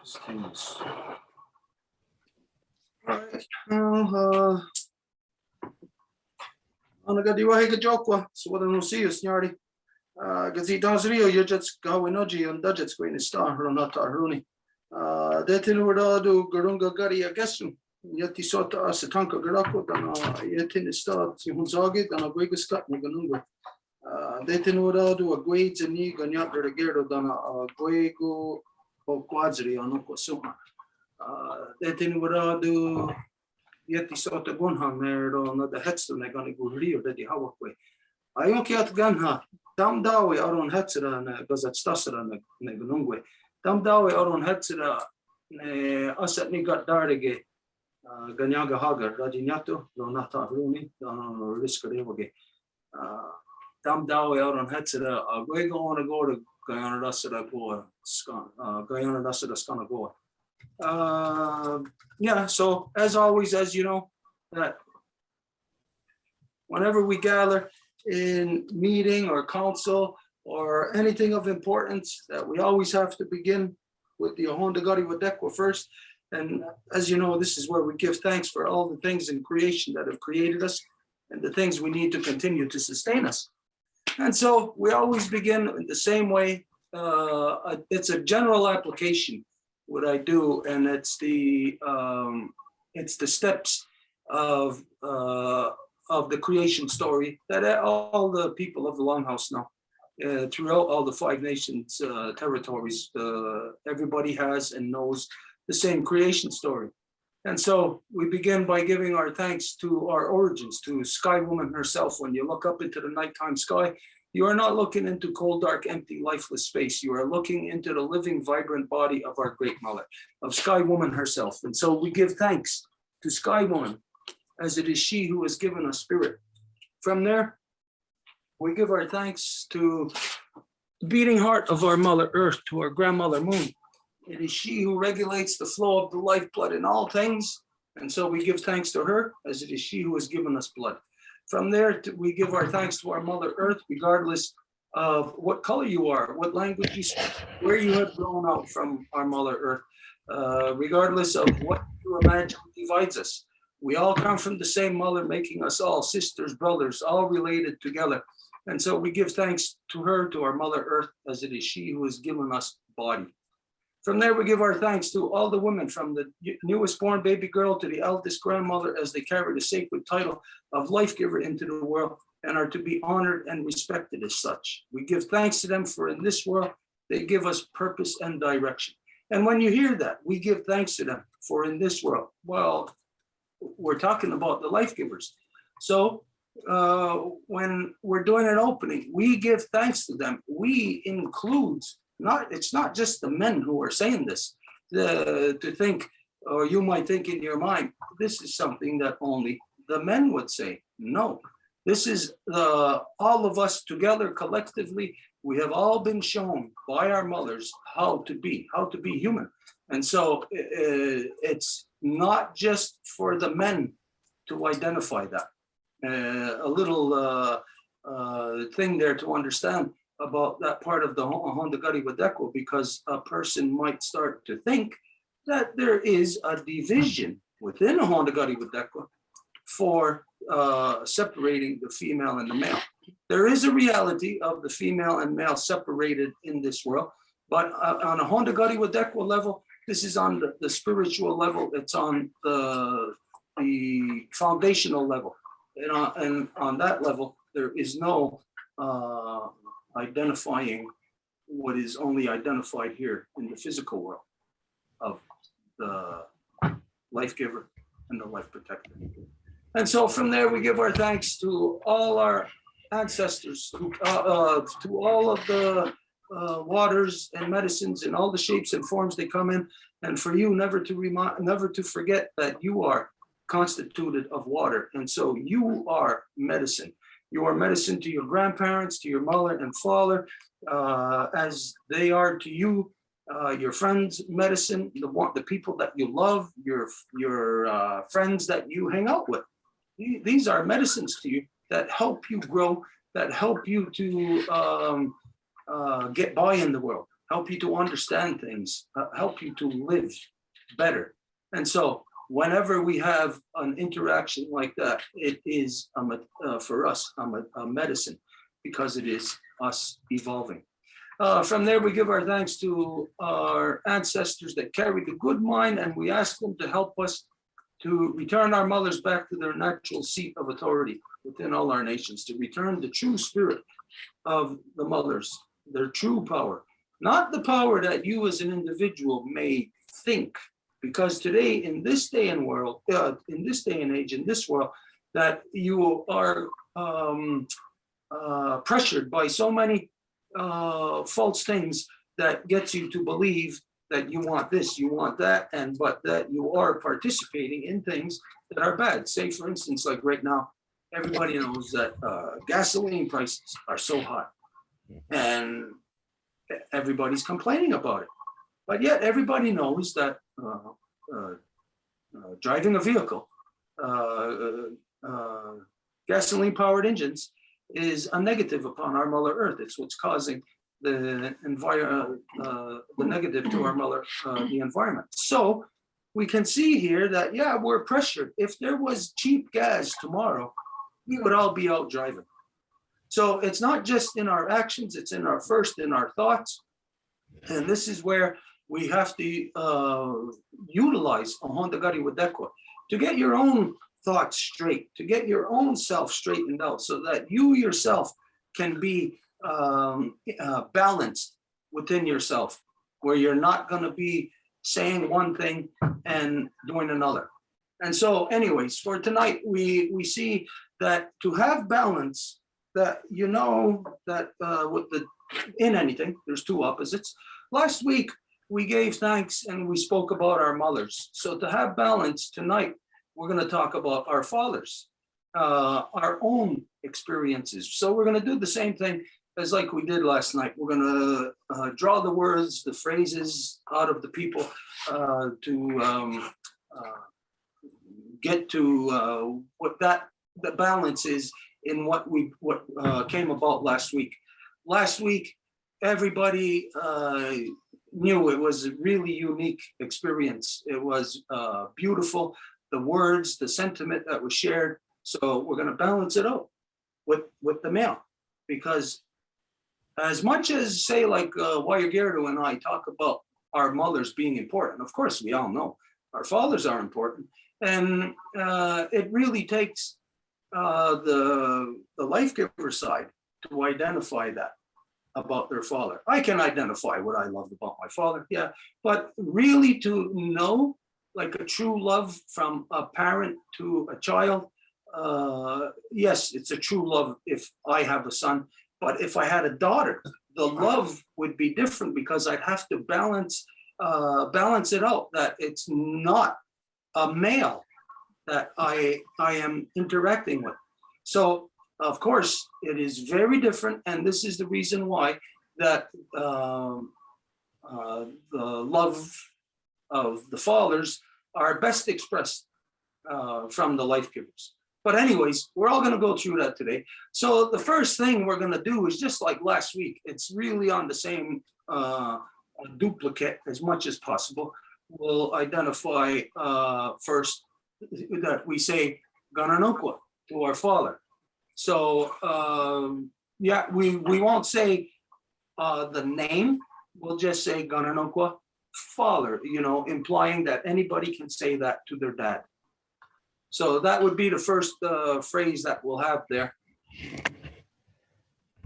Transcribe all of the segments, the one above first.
Things. Alright, now, ana gadi wahi ka jokwa, so what I don't see is nyari. Gazi does Rio, you just go in Oji and Dudget's going to star, Ronata Runi. Detin would all do Gurunga Gadi, I guess. Yet he saw to us a tanka Garako, then yet in the start, Hunzagi, then a Guigus Cut, Niganunga. Detin would all do a Guides and Nig and Yatter the Gerdo, then a Guigo or Quadri on Okosuma. Detin would all do yet he saw to Gunham there on the headstone, they're going to go Rio, that the Hawakway. I don't care to Ganha. Dam dawe aron hetsera ne gazet stasera ne gunungwe. Dam dawe aron hetsera ne asat ni gat darige ganyaga hagar radinyato no nata runi no riska revoge. Dam dawe aron hetsera we go on to go to Guyana Rasera go Guyana Rasera skana go. Yeah, so as always, as you know, that whenever we gather in meeting or council or anything of importance, that we always have to begin with the Honda Gadi Wadekwa first. And as you know, this is where we give thanks for all the things in creation that have created us and the things we need to continue to sustain us. And so we always begin in the same way. It's a general application, what I do, and it's the steps of the creation story that all the people of the Longhouse know. Throughout all the 5 nations territories, everybody has and knows the same creation story. And so we begin by giving our thanks to our origins, to Sky Woman herself. When you look up into the nighttime sky, you are not looking into cold, dark, empty, lifeless space. You are looking into the living, vibrant body of our great mother, of Sky Woman herself. And so we give thanks to Sky Woman, as it is she who has given us spirit. From there, we give our thanks to the beating heart of our Mother Earth, to our grandmother Moon. It is she who regulates the flow of the lifeblood in all things. And so we give thanks to her, as it is she who has given us blood. From there, we give our thanks to our Mother Earth, regardless of what color you are, what language you speak, where you have grown up from our Mother Earth, regardless of what you imagine divides us. We all come from the same mother, making us all sisters, brothers, all related together. And so we give thanks to her, to our Mother Earth, as it is she who has given us body. From there, we give our thanks to all the women, from the newest born baby girl to the eldest grandmother, as they carry the sacred title of life giver into the world and are to be honored and respected as such. We give thanks to them, for in this world, they give us purpose and direction. And when you hear that, we give thanks to them, for in this world, well, we're talking about the life givers. So when we're doing an opening, we give thanks to them. We includes, it's not just the men who are saying this, to think, or you might think in your mind, this is something that only the men would say. No, this is all of us together collectively. We have all been shown by our mothers how to be human. And so it's not just for the men to identify that. A little thing there to understand about that part of the Honda Gadi Wadekwa, because a person might start to think that there is a division within a Honda Gadi Wadekwa for separating the female and the male. There is a reality of the female and male separated in this world, but on a Honda Gadi Wadekwa level, this is on the spiritual level, it's on the foundational level. And on that level, there is no identifying what is only identified here in the physical world of the life giver and the life protector. And so from there, we give our thanks to all our ancestors, to all of the waters and medicines in all the shapes and forms they come in. And for you, never to forget that you are constituted of water. And so you are medicine. You are medicine to your grandparents, to your mother and father, as they are to you, your friends' medicine, the people that you love, your friends that you hang out with. These are medicines to you that help you grow, that help you to get by in the world. help you to understand things, help you to live better. And so whenever we have an interaction like that, it is for us a medicine, because it is us evolving. From there, we give our thanks to our ancestors that carried the good mind, and we ask them to help us to return our mothers back to their natural seat of authority within all our nations, to return the true spirit of the mothers, their true power, not the power that you as an individual may think. Because today, in this day and world, in this day and age, in this world, that you are pressured by so many false things that gets you to believe that you want this, you want that, and but that you are participating in things that are bad. Say, for instance, like right now, everybody knows that gasoline prices are so high, and everybody's complaining about it. But yet, everybody knows that driving a vehicle, gasoline-powered engines, is a negative upon our Mother Earth. It's what's causing the negative to our mother, the environment. So we can see here that, yeah, we're pressured. If there was cheap gas tomorrow, we would all be out driving. So it's not just in our actions, it's in our thoughts. And this is where we have to utilize Ahondagari Wadekwa to get your own thoughts straight, to get your own self straightened out, so that you yourself can be balanced within yourself, where you're not going to be saying one thing and doing another. And so anyways, for tonight, we see that to have balance, that you know that in anything, there's two opposites. Last week, we gave thanks and we spoke about our mothers. So to have balance tonight, we're going to talk about our fathers, our own experiences. So we're going to do the same thing as like we did last night. We're going to draw the words, the phrases out of the people to get to what the balance is in what came about last week. Last week, everybody knew it was a really unique experience. It was beautiful. The words, the sentiment that was shared. So we're going to balance it out with the male, because as much as, say, like Wayagirdo and I talk about our mothers being important, of course we all know our fathers are important, and it really takes the life giver side to identify that about their father. I can identify what I loved about my father, yeah, but really to know like a true love from a parent to a child, yes, it's a true love if I have a son, but if I had a daughter, the love would be different, because I'd have to balance it out, that it's not a male that I am interacting with. So of course, it is very different, and this is the reason why that the love of the fathers are best expressed from the life givers. But anyways, we're all going to go through that today. So the first thing we're going to do is just like last week. It's really on the same duplicate as much as possible. We'll identify first that we say Gananokwa to our father. So yeah, we won't say the name. We'll just say Gananokwa, father, implying that anybody can say that to their dad. So that would be the first phrase that we'll have there.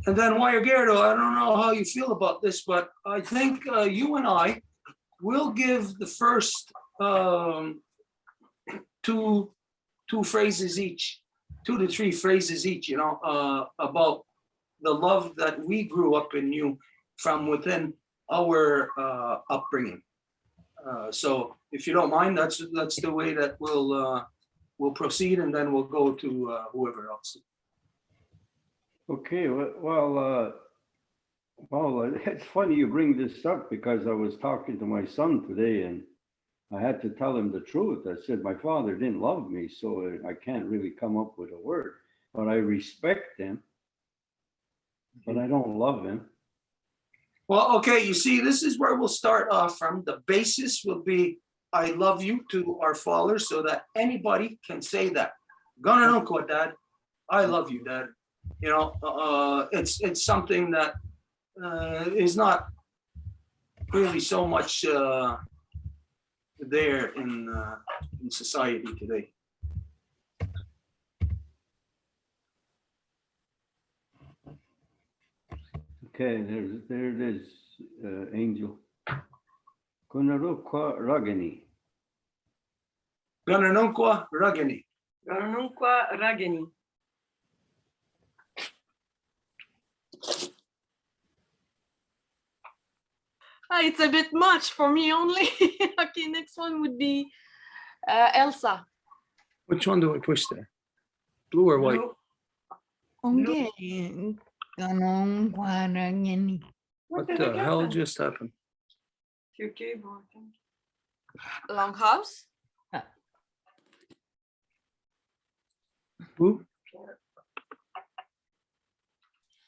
And then Wayagirdo, I don't know how you feel about this, but I think you and I will give the first two phrases each, 2 to 3 phrases each, about the love that we grew up in you from within our upbringing. So if you don't mind, that's the way that we'll proceed, and then we'll go to whoever else. Okay, well, it's funny you bring this up, because I was talking to my son today, and I had to tell him the truth. I said, my father didn't love me, so I can't really come up with a word, but I respect him, but I don't love him. Well, okay, you see, this is where we'll start off from. The basis will be I love you to our father so that anybody can say that. Gananunko, Dad. I love you, Dad. You know, it's something that is not really so much there in society today. Okay, there it is, Angel. Kunarukwa Ragini. Gananunko Ragini. Gananunqua rageni. It's a bit much for me only. Okay, next one would be Elsa. Which one do I push there? Blue or white? Okay. Ganong Guarangeni. What the hell just happened? Your keyboard, I think. Longhouse. Who?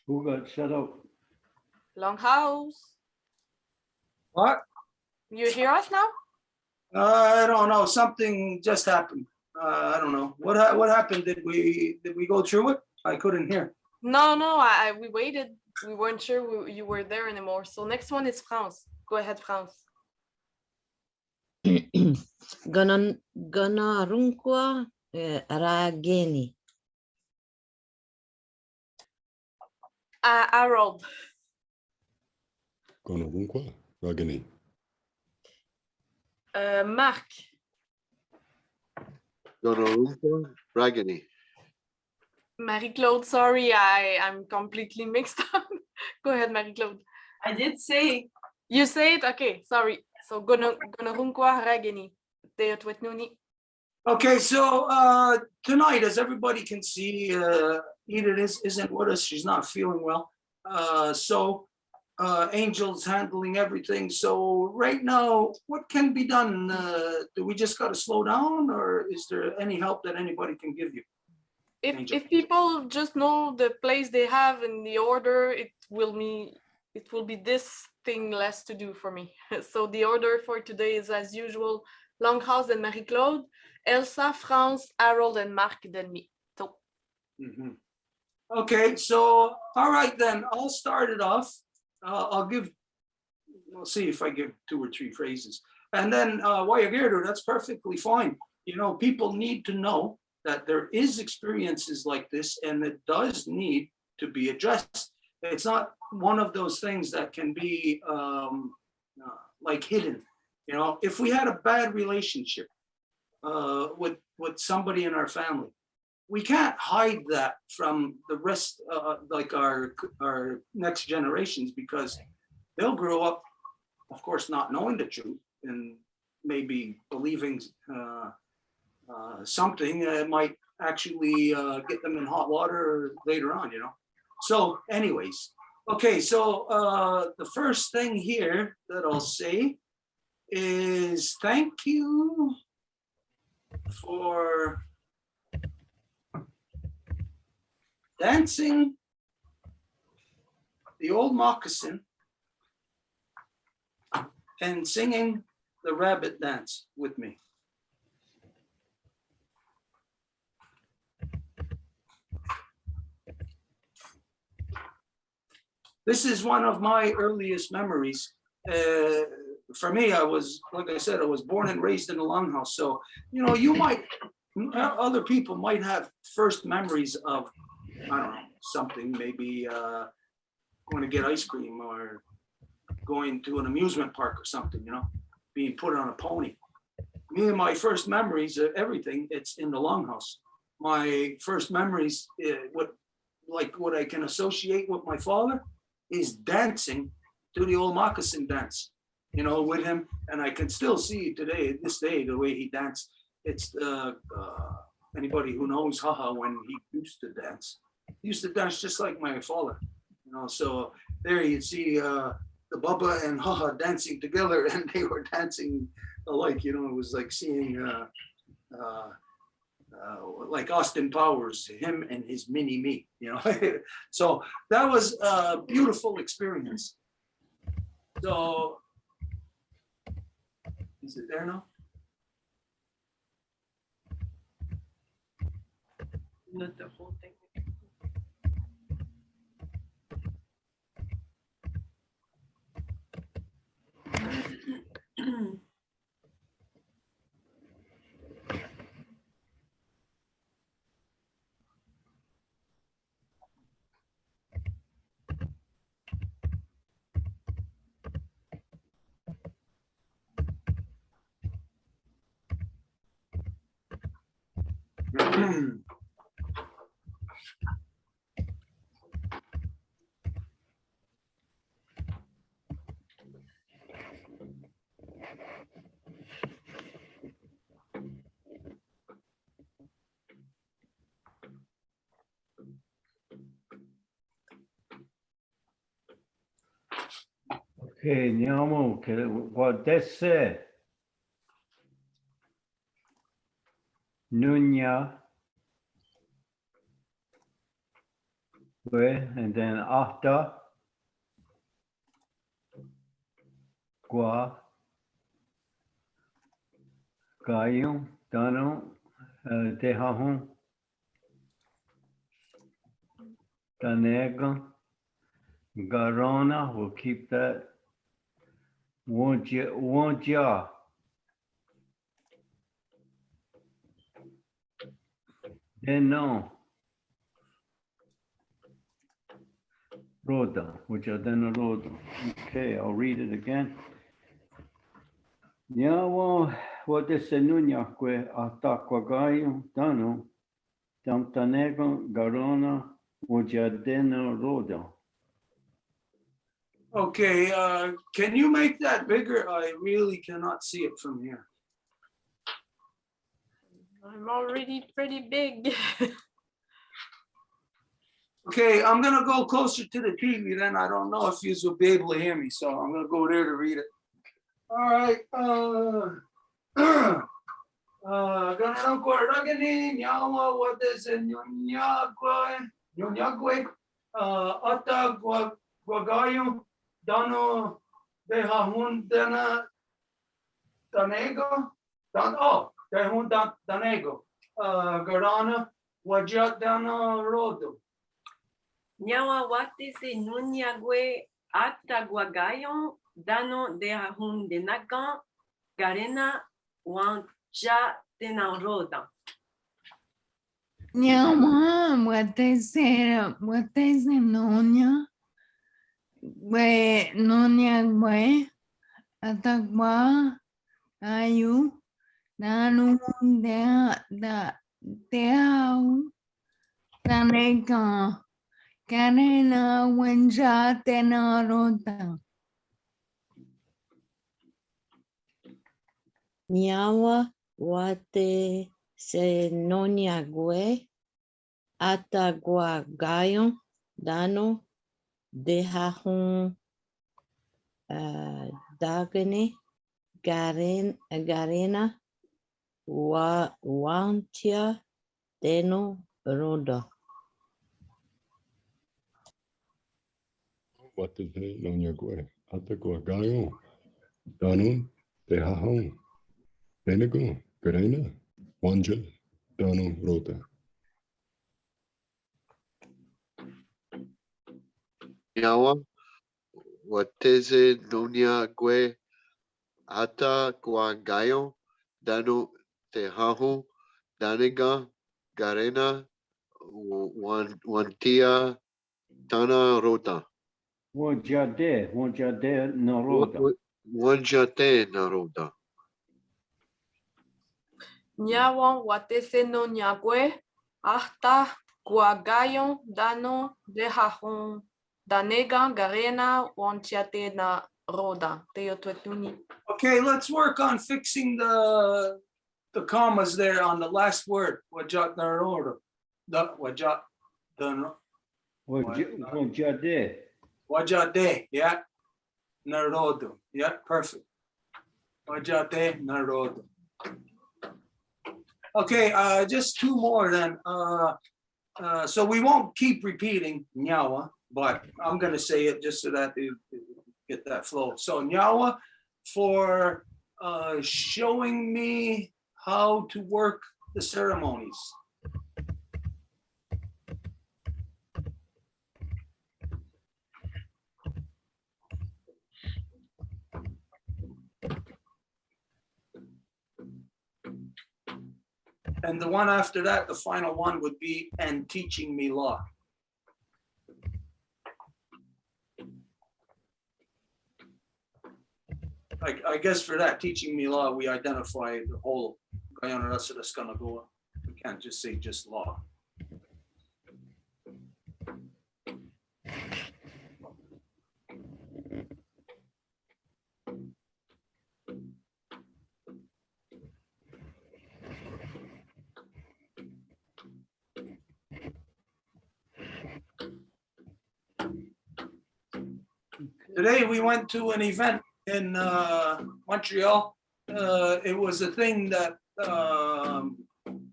Who got shut up? Longhouse. What? You hear us now? I don't know. Something just happened. I don't know. What happened? Did we go through it? I couldn't hear. No, we waited. We weren't sure you were there anymore. So next one is France. Go ahead, France. Ganarunqua Rageni. Harold. Gananunqua Ragini. Mark. Gananunqua Ragini. Marie-Claude, sorry, I'm completely mixed up. Go ahead, Marie-Claude. I did say. You say it? Okay, sorry. So Gananunqua Ragini. Teotwetnuni. Okay, so tonight, as everybody can see, Edith isn't with us. She's not feeling well. So Angel's handling everything. So right now, what can be done? Do we just got to slow down, or is there any help that anybody can give you? Angel. If people just know the place they have in the order, it will be this thing less to do for me. So the order for today is as usual: Longhouse and Marie-Claude, Elsa, France, Harold, and Mark, then me. So. Mhm. Okay, so all right then, I'll start it off. We'll see if I give 2 or 3 phrases. And then Wayagerdu, that's perfectly fine. You know, people need to know that there is experiences like this and it does need to be addressed. It's not one of those things that can be like hidden. You know, if we had a bad relationship with somebody in our family, we can't hide that from the rest, like our next generations, because they'll grow up, of course, not knowing the truth and maybe believing something that might actually get them in hot water later on, you know. So anyways, okay, so the first thing here that I'll say is thank you for dancing the old moccasin and singing the rabbit dance with me. This is one of my earliest memories. For me, I was, like I said, I was born and raised in a longhouse. So, you know, other people might have first memories of, I don't know, something, maybe going to get ice cream or going to an amusement park or something, you know, being put on a pony. Me and my first memories of everything, it's in the longhouse. My first memories, what I can associate with my father is dancing to the old moccasin dance, you know, with him. And I can still see today, this day, the way he danced. It's anybody who knows Haha when he used to dance. He used to dance just like my father, you know. So there you'd see the Bubba and Haha dancing together, and they were dancing alike, you know. It was like seeing like Austin Powers, him and his mini me, you know. So that was a beautiful experience. So, is it there now? Not the whole thing. Okay, andiamo, what this said. Nunya, and then after, gua, gayum, dano, dehahum, danega, garona, we'll keep that. Wonja. Then no. Roda, which are then roda. Okay, I'll read it again. Yawa, what is the nunya que ataquagayo, dano, tamtanego, garona, ujadena roda. Okay, can you make that bigger? I really cannot see it from here. I'm already pretty big. Okay, I'm gonna go closer to the TV then. I don't know if you will be able to hear me, so I'm gonna go there to read it. All right, ganun ko ragani nyawa what is in nyagwe ata gwagayo dano dehahun dana danego dehun danego garana wajat dana rodo. Nyawa wate se nunyagwe ataguagayon dano de ahun de nagan garena wanja tenaroda. Nyama, what is nonya? We nonya we atagwa ayu nanu deau taneka karena wanja tenarota. Nyawa wate se noniague ataguagayon dano dehahun dagane garena wantia deno roda. What is it? Nonyague, Ataguagayo, Dano, Tehahon, Benego, Garena, Wanja, Dano, Rota. Yawa, Wateze, Nunya, Gue, Ata, Guangayo, Danu, Tehahu, Daniga, Garena, Wantia, Tana, Rota. Wonjade no roda. Wanjate, Naroda. Nyawa watese no nyagwe hasta guagayon dano dehahun danega garena wanchiate na roda. Teotwetuni. Okay, let's work on fixing the commas there on the last word. Wajat narodo. Wajat Wonjade. Wajate, yeah. Narodo. Yeah, perfect. Wajate Narodo. Okay, just two more then. So we won't keep repeating nyawa, but I'm gonna say it just so that it get that flow. So Nyawa for showing me how to work the ceremonies. And the one after that, the final one would be and teaching me law. I guess for that teaching me law, we identify the whole Guyana Rasa that's gonna go. We can't just say just law. Today we went to an event in Montreal. It was a thing that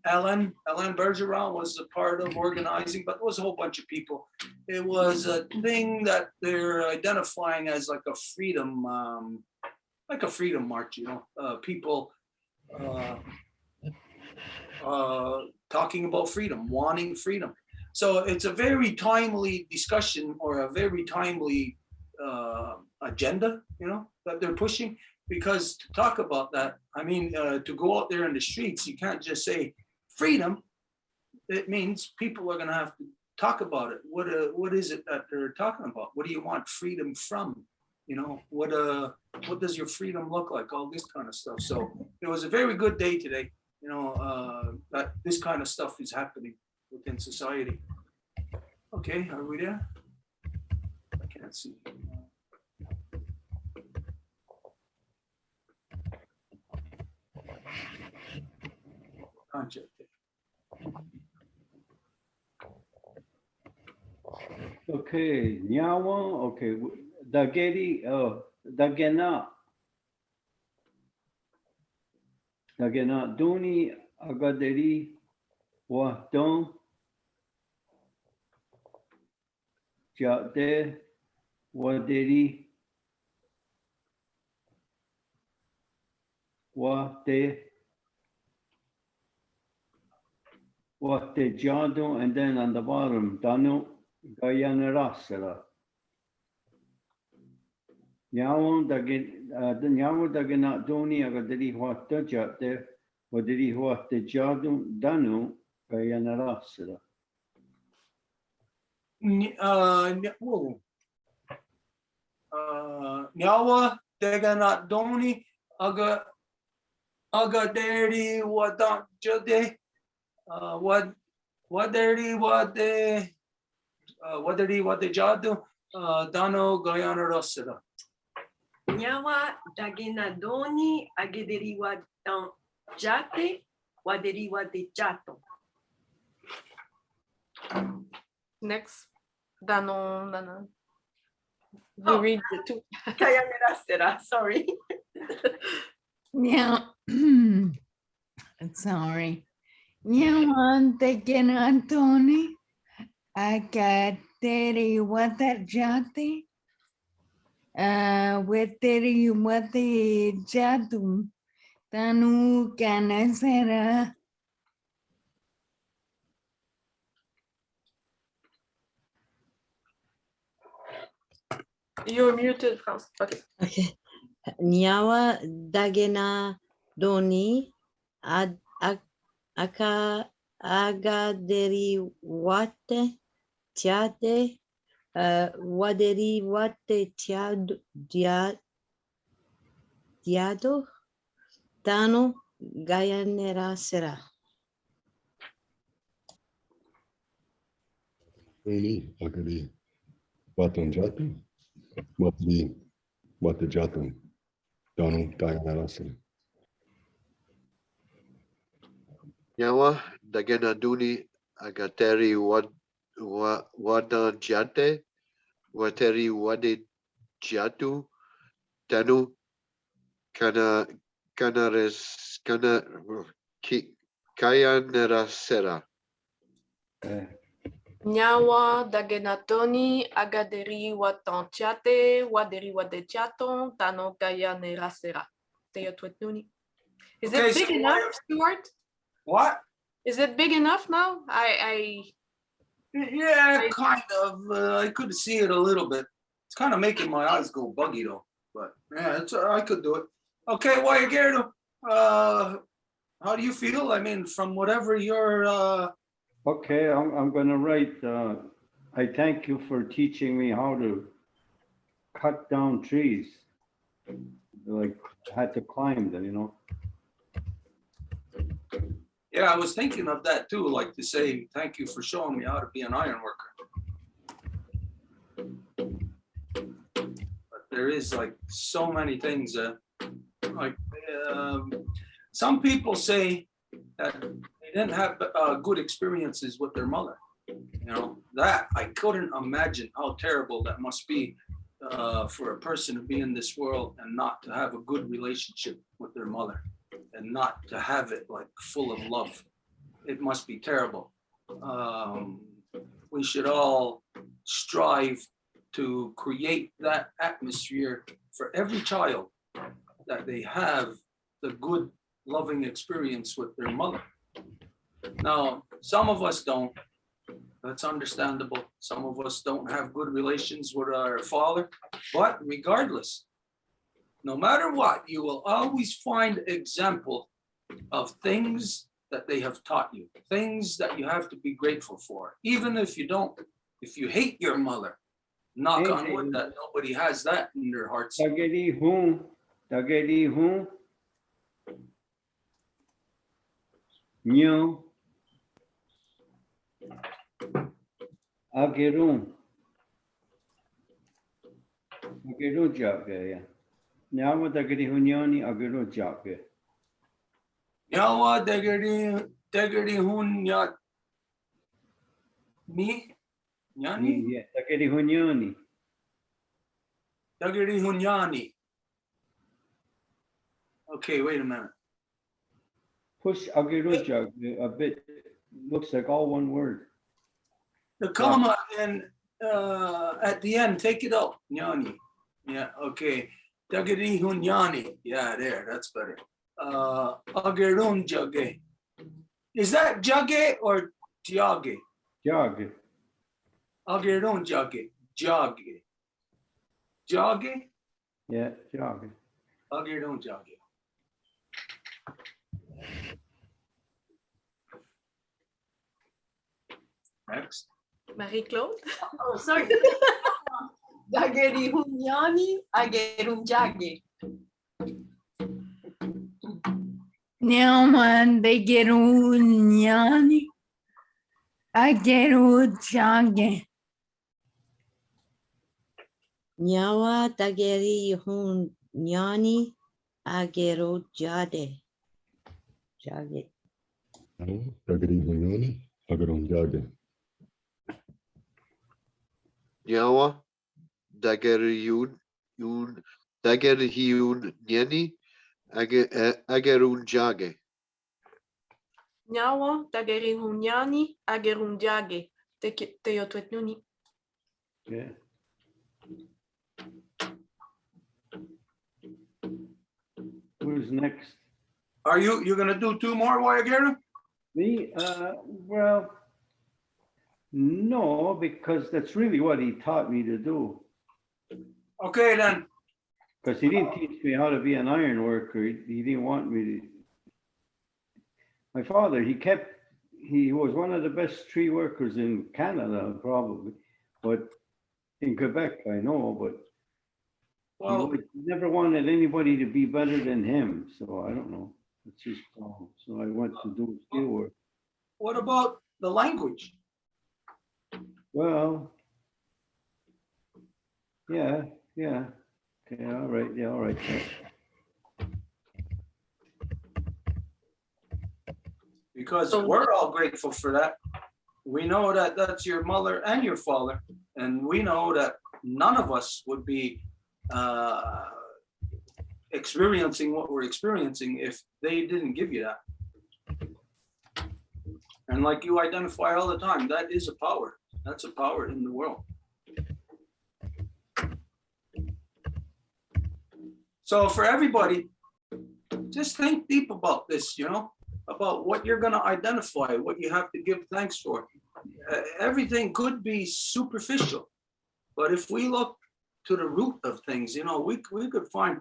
Alain Bergeron was a part of organizing, but it was a whole bunch of people. It was a thing that they're identifying as like a freedom march, you know, people talking about freedom, wanting freedom. So it's a very timely discussion or a very timely agenda, you know, that they're pushing, because to talk about that, I mean, to go out there in the streets, you can't just say freedom. It means people are going to have to talk about it. What is it that they're talking about? What do you want freedom from? You know, what does your freedom look like? All this kind of stuff. So it was a very good day today, you know, that this kind of stuff is happening within society. Okay, are we there? I can't see. Concept. Okay, Nyawa, okay, Dageri, Dagena, Duni, Agaderi, Wahdon, Jade, Waderi, Wate Jadu, and then on the bottom, Danu, Guyana Rasala. Nyawo Dagena Doni Agaderi Wata Jate, Waderi Wate Jadu, Danu, Guyana Rasala. Nyawa Deganat Doni Agaderi Wadat Jade Waderi Wade Jadu Dano Guyana Rosada. Nyawa dagenadoni agederiwa dan jate waderiwa de jato. Next, Dano. We Oh. read the two. Kaya nirasera, sorry. Now, sorry. Nyawan taken Antoni. Akateri watajati. Weteri wate jatu. Tanu kanasera. You're muted, Franz. Okay. Okay. Nyawa dagena doni agaderi wate tiade waderi wate diado tano gayanera sera. Duni, Agadi, Watan Jatu, Watli, Watajatu, Donu, Guyana Rasala. Nyawa Dagena Duni Agateri Wadan Jate Wateri Wade Jatu Danu Kayanera Sera. Nyawa dagenatoni agaderi watanchate waderi wadechaton tano kaya nerasera. Teotwetnuni. Is Okay, it big so enough, why- Stuart? What? Is it big enough now? Yeah, kind of. I could see it a little bit. It's kind of making my eyes go buggy though. But yeah, I could do it. Okay, Guayagero, how do you feel? I mean, from whatever your Okay, I'm gonna write, I thank you for teaching me how to cut down trees. Like, I had to climb them, you know? yeah, I was thinking of that too, like to say thank you for showing me how to be an iron worker. But there is like so many things like some people say that they didn't have good experiences with their mother. You know, that I couldn't imagine how terrible that must be for a person to be in this world and not to have a good relationship with their mother and not to have it like full of love. It must be terrible. We should all strive to create that atmosphere for every child, that they have the good, loving experience with their mother. Now, some of us don't. That's understandable. Some of us don't have good relations with our father, but regardless, no matter what, you will always find example of things that they have taught you, things that you have to be grateful for. Even if you don't, if you hate your mother, knock on wood that nobody has that in their hearts. Dageri hun, nyo, agerun jage, yeah. Nyawa dageri hunyani agerun jage. Yawa degeri hun ya ni yani Yeah, dageri hunyani. degeri hunyani. Okay, wait a minute. Push agerun jage a bit, looks like all one word. The comma and at the end, take it out. Nyani. Yeah, okay. Dageri hunyani. Yeah, there, that's better. Agerun jage. Is that jage or jage? Jage. Agerun jage. Jage. Jage? Yeah, jage. Agerun jage. Next. Marie-Claude? Oh, sorry. Dageri hunyani agerunjage. Nyaman de gerunyani. Ageru jage. Nyawa dageri hun nyani agero jade. Jage. Dageri hunyani, agaron jage. Nyawa dageriyun nyeni agerun jage. Nyawa dageri hunyani agerunjage. Teotwetnuni. Yeah. Who's next? Are you gonna do two more, Guayagero? Me? Well, no, because that's really what he taught me to do. Okay, then. Because he didn't teach me how to be an iron worker. He didn't want me to. My father, he was one of the best tree workers in Canada, probably. But in Quebec, I know, but Well, he never wanted anybody to be better than him. So I don't know. It's just, so I went to do steel work. what about the language? Well, yeah. Okay, all right, yeah, all right. Because So- we're all grateful for that. We know that that's your mother and your father, and we know that none of us would be experiencing what we're experiencing if they didn't give you that. And like you identify all the time, that is a power. That's a power in the world. So for everybody, just think deep about this, about what you're going to identify, what you have to give thanks for. Everything could be superficial, but if we look to the root of things, we could find,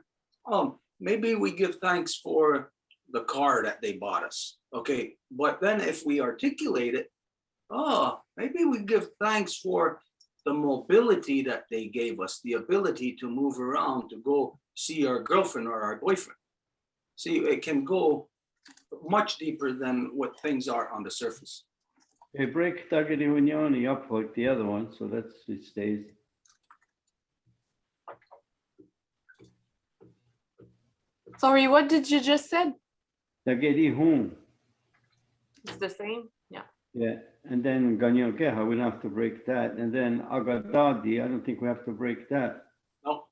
maybe we give thanks for the car that they bought us. Okay, but then if we articulate it, maybe we give thanks for the mobility that they gave us, the ability to move around, to go see our girlfriend or our boyfriend. See, it can go much deeper than what things are on the surface. They break Dagarihunyani up like the other one, so it stays. Sorry, what did you just said? Dagarihun. It's the same. Yeah. Yeah, and then Kanienkeha, we don't have to break that. And then Agadadi, I don't think we have to break that. No.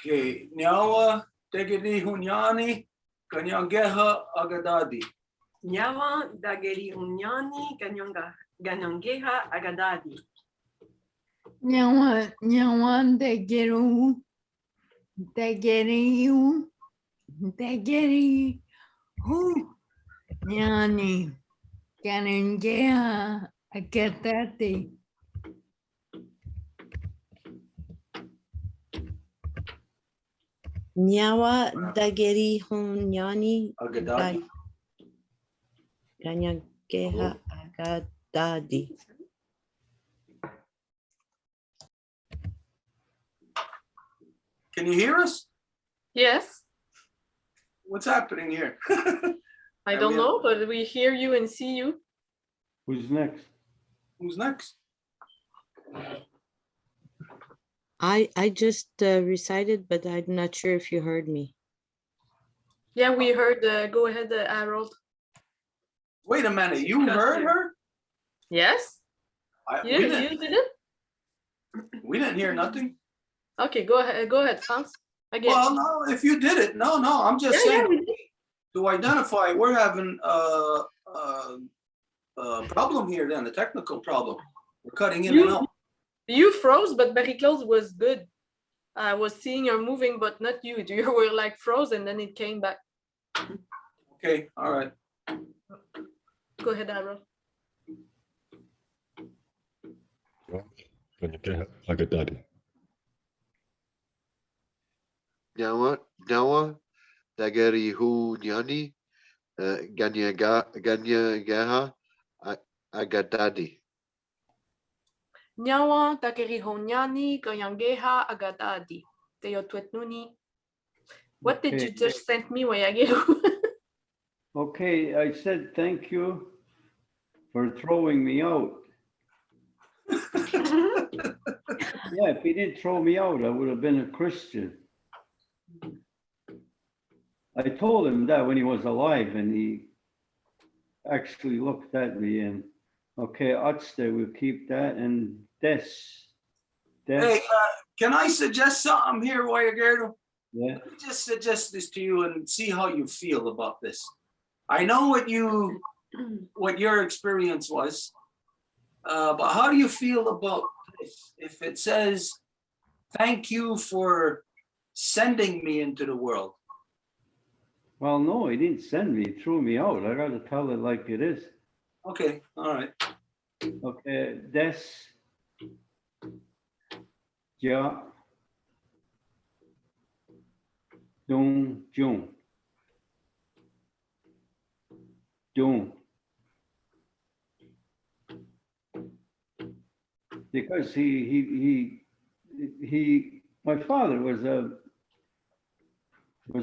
Okay, Nyawa, Dagarihunyani, Kanienkeha, Agadadi. Nyawa Dagarihunyani Kanienkeha Agadadi. Nyawan Dageru Nyani Kanienkeha Agadadi. Nyawa Dagarihunyani Agadadi. Kanienkeha Agadadi. Can you hear us? Yes. What's happening here? I Are don't we- know, but we hear you and see you. Who's next? Who's next? I just recited, but I'm not sure if you heard me. Yeah, we heard. Go ahead, Harold. Wait a minute, you heard her? Yes. We You didn't hear nothing. Okay, go ahead. Go ahead, Franz. Again. Well, no, if you did it, no, I'm just Yeah, saying we did. to identify, we're having a problem here then, a technical problem. We're cutting in and out. You froze, but Marie-Claude was good. I was seeing her moving, but not you. You were like froze, and then it came back. Okay, all right. Go ahead, Harold. Kanienkeha, Agadadi. Nyawa Dagarihunyani Kanienkeha Agadadi. Nyawa Takerihonyani Kayangeha Agadadi. Teo Twetnuni. What did you Okay. just send me, Wayageru? Okay, I said thank you for throwing me out. Yeah, if he didn't throw me out, I would have been a Christian. I told him that when he was alive, and he actually looked at me and, okay, Atste, we'll keep that, and Des. Hey, can I suggest something here, Wayagerdo? Yeah, Let me just suggest this to you and see how you feel about this. I know what your experience was, but how do you feel about this? If it says, thank you for sending me into the world. well, no, he didn't send me, he threw me out. I gotta tell it like it is. Okay, all right. Okay, Des. Ja. Dung Jung. Dung. Because my father was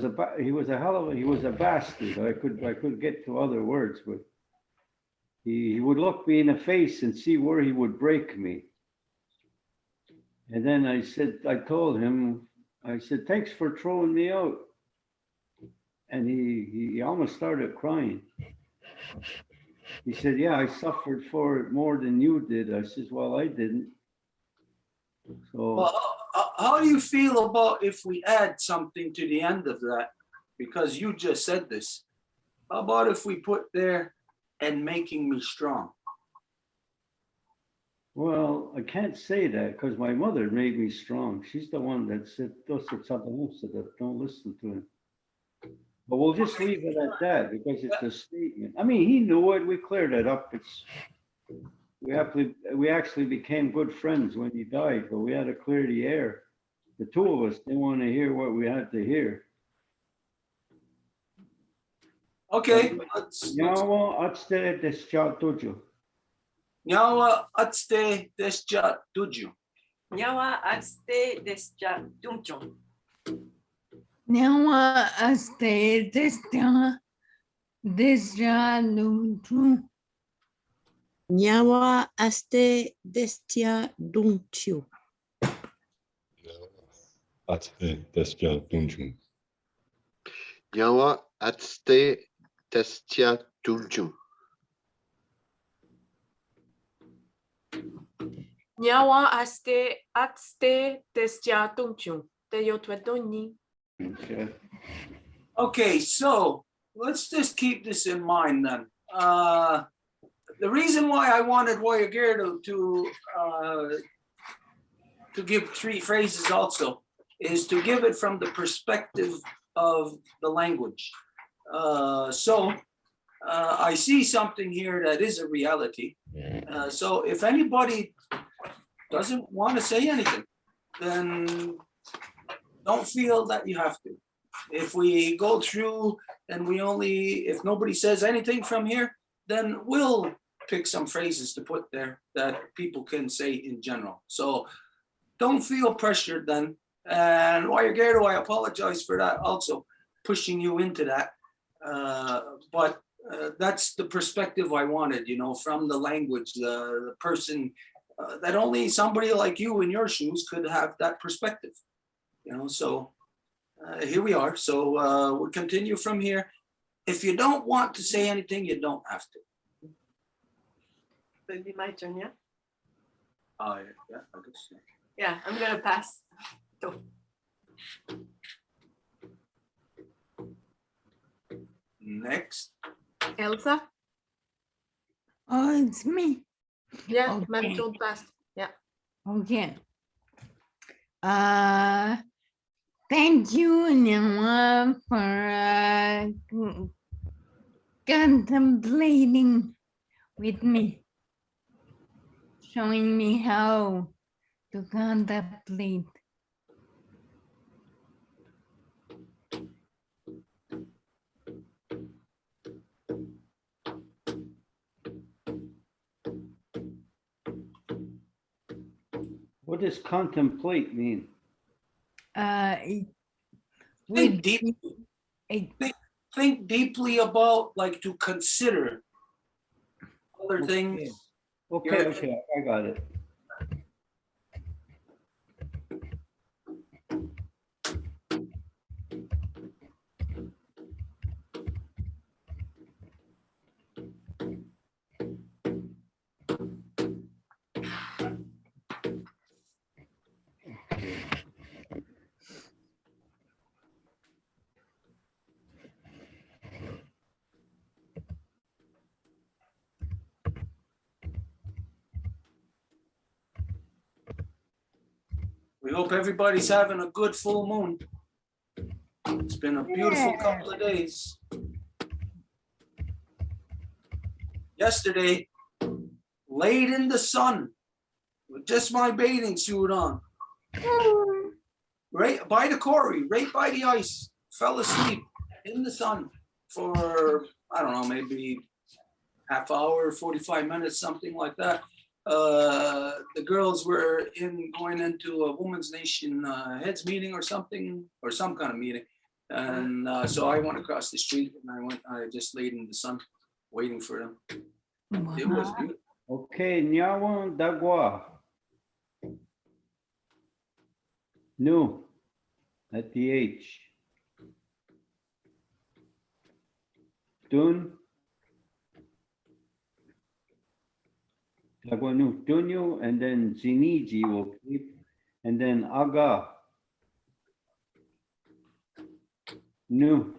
a bastard. I could get to other words, but he would look me in the face and see where he would break me. And then I told him, thanks for throwing me out. And he almost started crying. He said, yeah, I suffered for it more than you did. I said, well, I didn't. So, Well, how do you feel about if we add something to the end of that? Because you just said this. How about if we put there and making me strong? Well, I can't say that because my mother made me strong. She's the one that said, "Those are that don't listen to him." But we'll just leave it at that because it's a statement. I mean, he knew it. We cleared it up. We actually became good friends when he died, but we had to clear the air. The two of us didn't want to hear what we had to hear. Okay, let's Nyawa atste descha tuju. Nyawa atste desja tuju. Nyawa atste desja dumchon. Nawa aste desja lutu. Nyawa aste destia dunchu. Athe Desja Dunjun. Yawa atste testia tunju. Nyawa atste destia tunchun. Te yo twedoni. Okay. Okay, so let's just keep this in mind then. The reason why I wanted Woyagerdo to give 3 phrases also is to give it from the perspective of the language. I see something here that is a reality. So if anybody doesn't want to say anything, then don't feel that you have to. If we go through and if nobody says anything from here, then we'll pick some phrases to put there that people can say in general. So don't feel pressured then. And Woyagerdo, I apologize for that also, pushing you into that. But that's the perspective I wanted, from the language, the person, that only somebody like you in your shoes could have that perspective. So here we are. So we'll continue from here. If you don't want to say anything, you don't have to. It'll be my turn, yeah? Yeah, I guess. Yeah, I'm gonna pass. So, Next. Elsa? Oh, it's me. Yeah, Okay. Manchon passed. Yeah. Okay. Thank you, Nawa, for contemplating with me, showing me how to contemplate. What does contemplate mean? It Think would deep. be Think deeply about, like, to consider other things. Okay, I got it. We hope everybody's having a good full moon. It's been a beautiful couple of days. Yesterday, laid in the sun with just my bathing suit on, right by the quarry, right by the ice, fell asleep in the sun for, I don't know, maybe half hour, 45 minutes, something like that. The girls were going into a Women's Nation heads meeting or something, or some kind of meeting. And so I went across the street and I just laid in the sun waiting for them. It was beautiful. Okay, Nyawa Dagwa. No, at the H. Dun. Dagwanu, Dunyu, and then Ziniji will keep, and then Aga. Nu,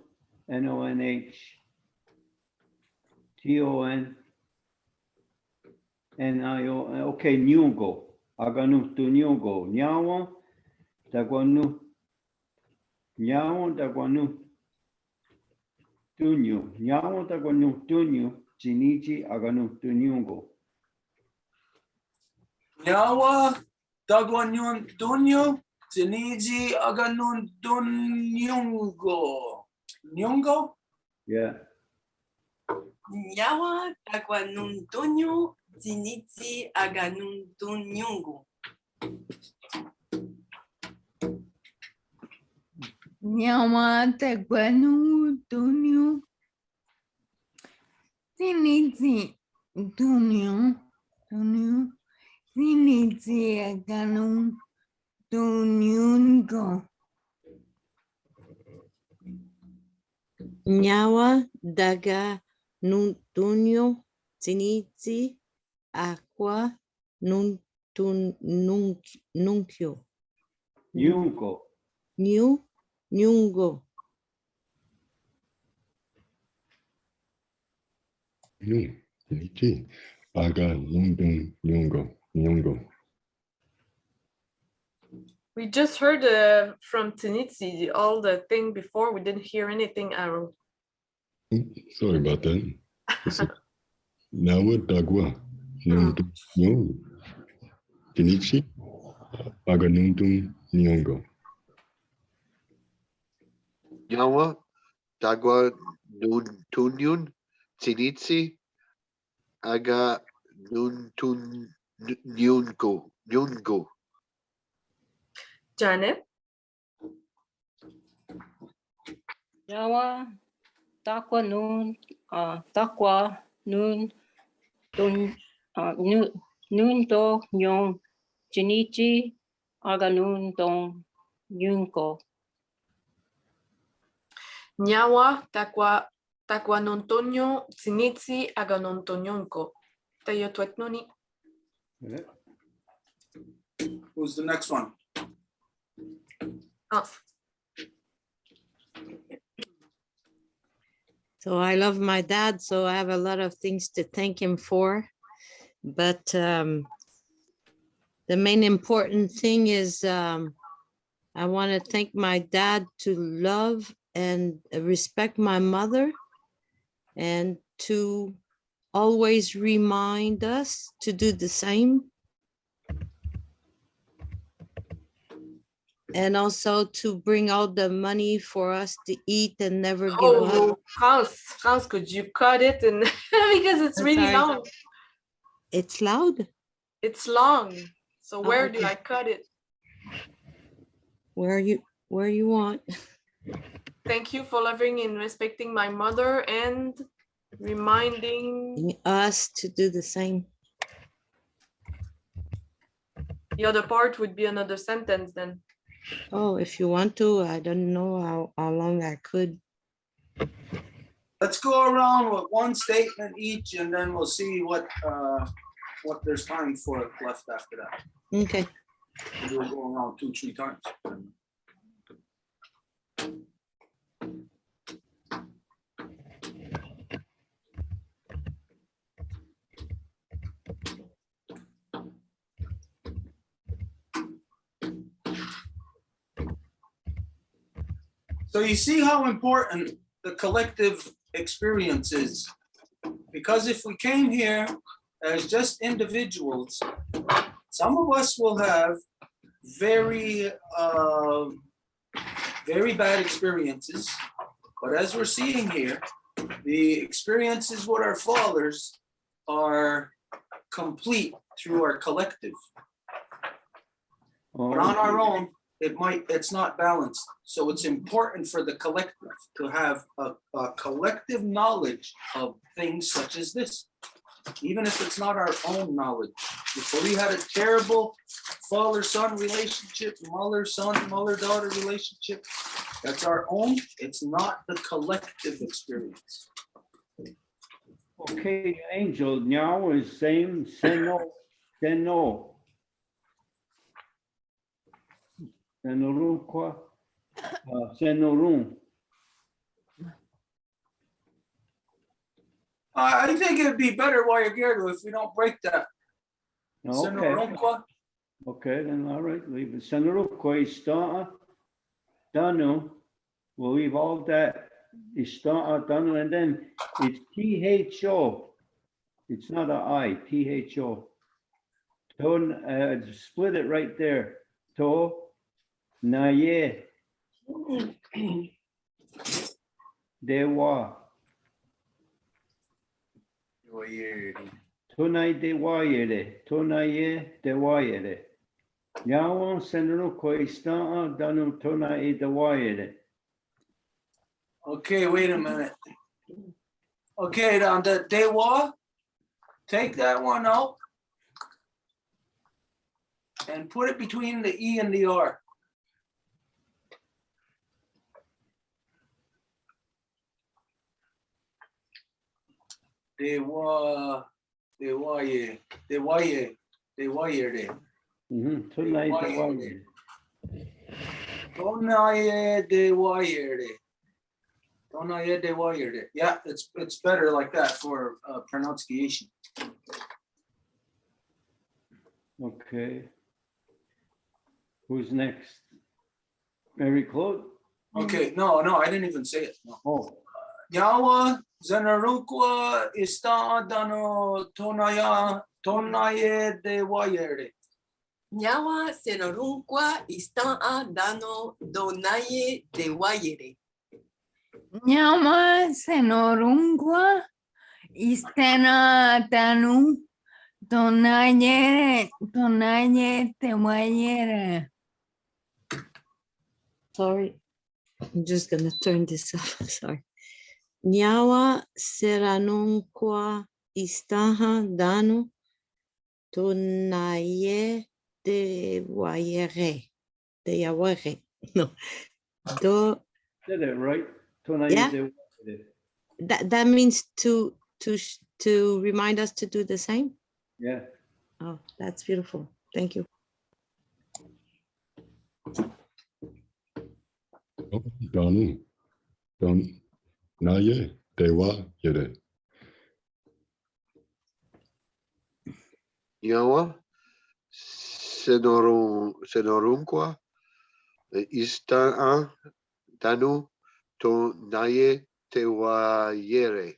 N-O-N-H. T-O-N-N-I-O, okay, Nyungo. Aganu tu Nyungo. Nyawa, Taguanu. Nyawa, Taguanu. Tunyu. Nyawa, Taguanu, Tunyu. Chinichi, Aganu tu Nyungo. Nyawa, Dagwanyon Dunyo, Tiniji Aganun Dunyungo. Nyungo? Yeah. Nyawa Taguanuntonyo Zinitsi Aganuntunyungu. Nyawa Taguanu Dunyo. Tiniti Dunyo. Dunyo. Tiniti Aganu Dunyungo. Nyawa daga nuntunyo tiniti aqua nunkyo. Nyungo. Nyungo. Nichi. Aga Nundun Nyungo. We just heard from Tinitsi all the thing before. We didn't hear anything, Aaron. Sorry about that. Nawa Dagwa Nundun Nyungo. Tinichi. Aga Nundun Nyungo. Nyawa, Dagwa, Tunyun, Tsinitsi, Aga, Nyungo. Janet? Yawa, Takwa Nun, Nun Do Nyong, Jinichi, Aga Nun Dong, Yunko. Nyawa, Taquanontonyo, Tinitsi, Aganontonionko. Tayo Tuetnuni. Yeah. Who's the next one? Oh. So I love my dad, so I have a lot of things to thank him for. But the main important thing is I want to thank my dad to love and respect my mother and to always remind us to do the same. And also to bring out the money for us to eat and never give up. Oh, France, could you cut it? And because it's I'm really sorry. long. It's loud. It's long. So Oh, where do okay. I cut it? Where you want. Thank you for loving and respecting my mother and reminding Us to do the same. the other part would be another sentence then. Oh, if you want to, I don't know how long I could. Let's go around with one statement each, and then we'll see what there's time for left after that. Okay. We'll go around 2-3 times. So you see how important the collective experience is. Because if we came here as just individuals, some of us will have very bad experiences. But as we're seeing here, the experiences with our fathers are complete through our collective. But on our own, it's not balanced. So it's important for the collective to have a collective knowledge of things such as this, even if it's not our own knowledge. If we had a terrible father-son relationship, mother-son, mother-daughter relationship, that's our own. It's not the collective experience. Okay, Angel, now is same, seno, senoru quoi? Senorun. I think it'd be better while you're here if we don't break that. Okay, Senorunqua. okay, then all right, leave it. Senorukwa Istana Danu. We'll leave all that. Istana Danu, and then it's THO. It's not a I, THO. Split it right there. To Naye Dewa. Tonai Dewayere. Tonaye Dewayere. Yawan Senorukwa Istana Danu Tonai Dewayere. Okay, wait a minute. Okay, on the Dewa, take that one out and put it between the E and the R. Dewa, Dewaye, Dewaye, Dewayere. Tonai Dewayere. Tonaye Dewayere. Tonaye Dewayere. Yeah, it's better like that for pronunciation. Okay. Who's next? Mary Claude? Okay, no, I didn't even say it. No. Oh, Yawa Zanarukwa Ista Dano Tonaye Dewayere. Nyawa Senorunqua Istaa Dano Donaye Dewayere. Nyama senorungwa istena tanu tonaye tewayere. Sorry, I'm just gonna turn this off. Sorry. Nyawa Seranunqua Istaha Danu Tonaye Dewayere. Dewayere. No. Do did it right? Tonai Yeah. Dewayere. that means to remind us to do the same? Yeah. Oh, that's beautiful. Thank you. Danu. Naye Dewa Yere. Yawa Senorunqua Istaa Danu Tonaye Dewayere.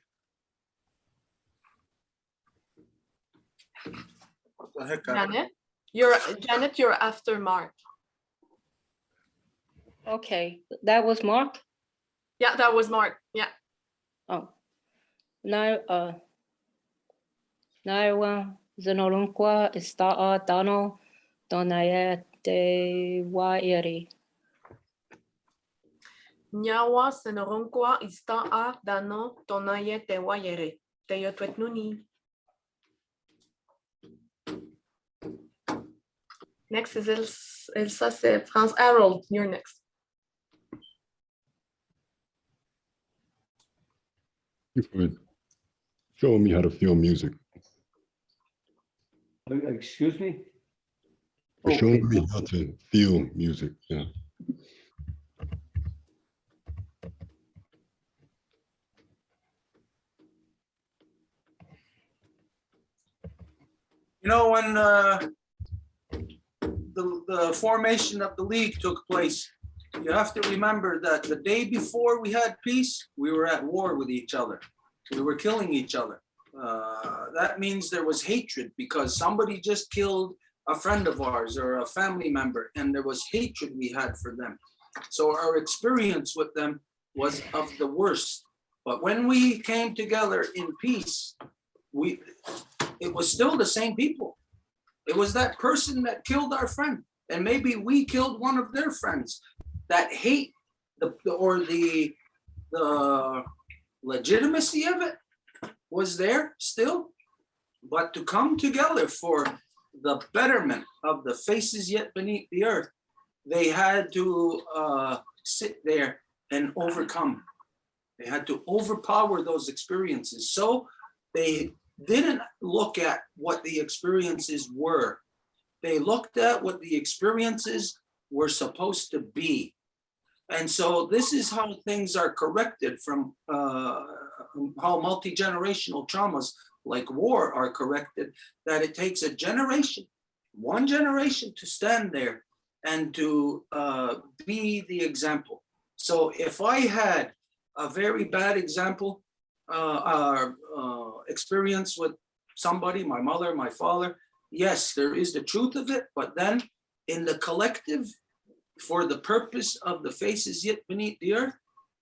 What the heck? Janet, you're after Mark. Okay, that was Mark. Yeah, that was Mark. Yeah. Oh, now, Zenorunqua Istaa Dano Donaye Dewayere. Nyawa Senorunqua Istaa Dano Tonaye Dewayere. Teyo Twetnuni. Next is Elsa France. Harold, you're next. Thank you for showing me how to feel music. Excuse me? For showing me how to feel music. Yeah. You know, when the formation of the league took place, you have to remember that the day before we had peace, we were at war with each other. We were killing each other. That means there was hatred because somebody just killed a friend of ours or a family member, and there was hatred we had for them. So our experience with them was of the worst. But when we came together in peace, it was still the same people. It was that person that killed our friend, and maybe we killed one of their friends. That hate, the legitimacy of it was there still, but to come together for the betterment of the faces yet beneath the earth, they had to sit there and overcome. They had to overpower those experiences. So they didn't look at what the experiences were. They looked at what the experiences were supposed to be. And so this is how things are corrected from how multi-generational traumas like war are corrected, that it takes a generation, one generation to stand there and to be the example. So if I had a very bad example, experience with somebody, my mother, my father, yes, there is the truth of it, but then in the collective, for the purpose of the faces yet beneath the earth,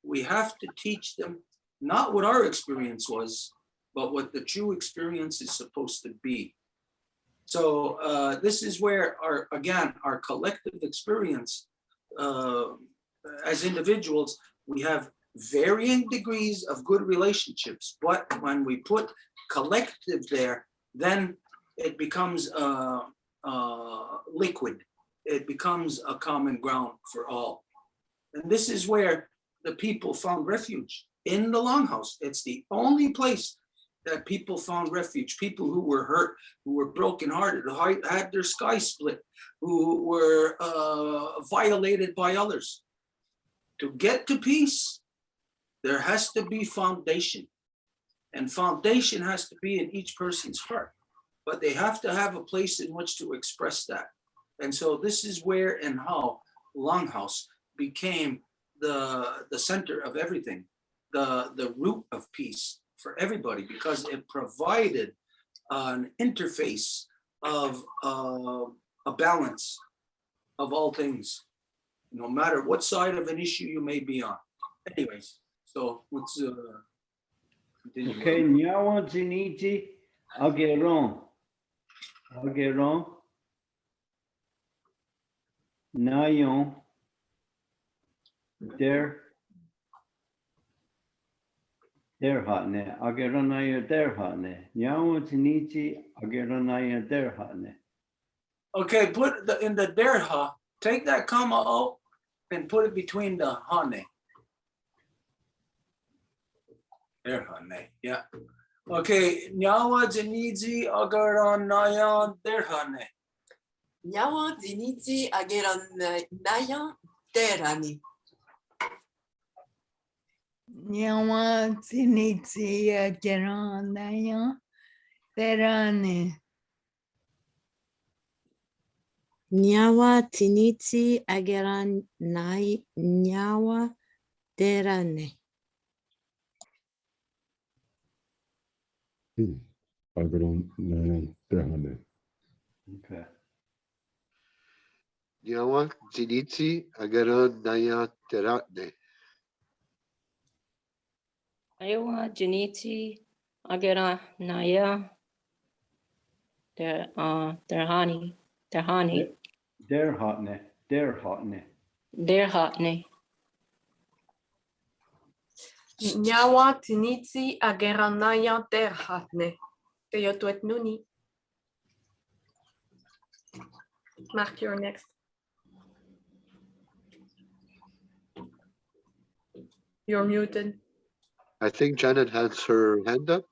we have to teach them not what our experience was, but what the true experience is supposed to be. So this is where our collective experience as individuals, we have varying degrees of good relationships, but when we put collective there, then it becomes liquid. It becomes a common ground for all. And this is where the people found refuge, in the Longhouse. It's the only place that people found refuge. People who were hurt, who were brokenhearted, who had their sky split, who were violated by others. To get to peace, there has to be foundation. And foundation has to be in each person's heart. But they have to have a place in which to express that. And so this is where and how Longhouse became the center of everything, the root of peace for everybody, because it provided an interface of a balance of all things, no matter what side of an issue you may be on. Anyways, so let's continue. Okay, Nyawa Ziniji Ageron. Ageron. Nayon. Derhatne. Ageronaya Derhatne. Nyawa Ziniji Ageronaya Derhatne. Okay, put in the derha, take that comma out and put it between the hane. Derhane, yeah. Okay, nyawa zinidzi agaran nayan derhane. Nyawa ziniti ageran nayan terani. Nyawa tinitsi geranaya terane. Nyawa tiniti ageran nyawa terane. Agron Nayan Terhane. Okay. Nyawa zinitsi agaran naya teratne. Iowa, Janiti, Agera, Naya, Derhani, Derhatne. Derhatne. Nyawa tinitsi ageranaya terhatne. Teyotuet nuni. Mark, you're next. You're muted. I think Janet has her hand up.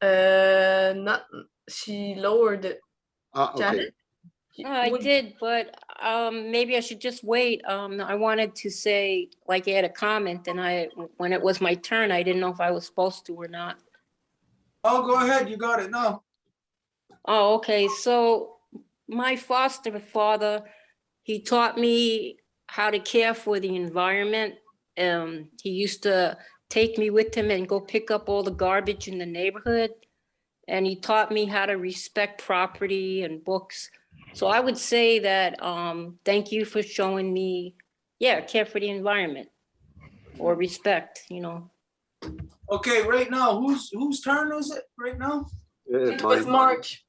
Not, she lowered it. Okay. Janet? I did, but maybe I should just wait. I wanted to say, like, add a comment, and when it was my turn, I didn't know if I was supposed to or not. Oh, go ahead, you got it now. Oh, okay. So my foster father, he taught me how to care for the environment. He used to take me with him and go pick up all the garbage in the neighborhood. And he taught me how to respect property and books. So I would say that, thank you for showing me, care for the environment or respect, Okay, right now, whose turn is it right now? It was March.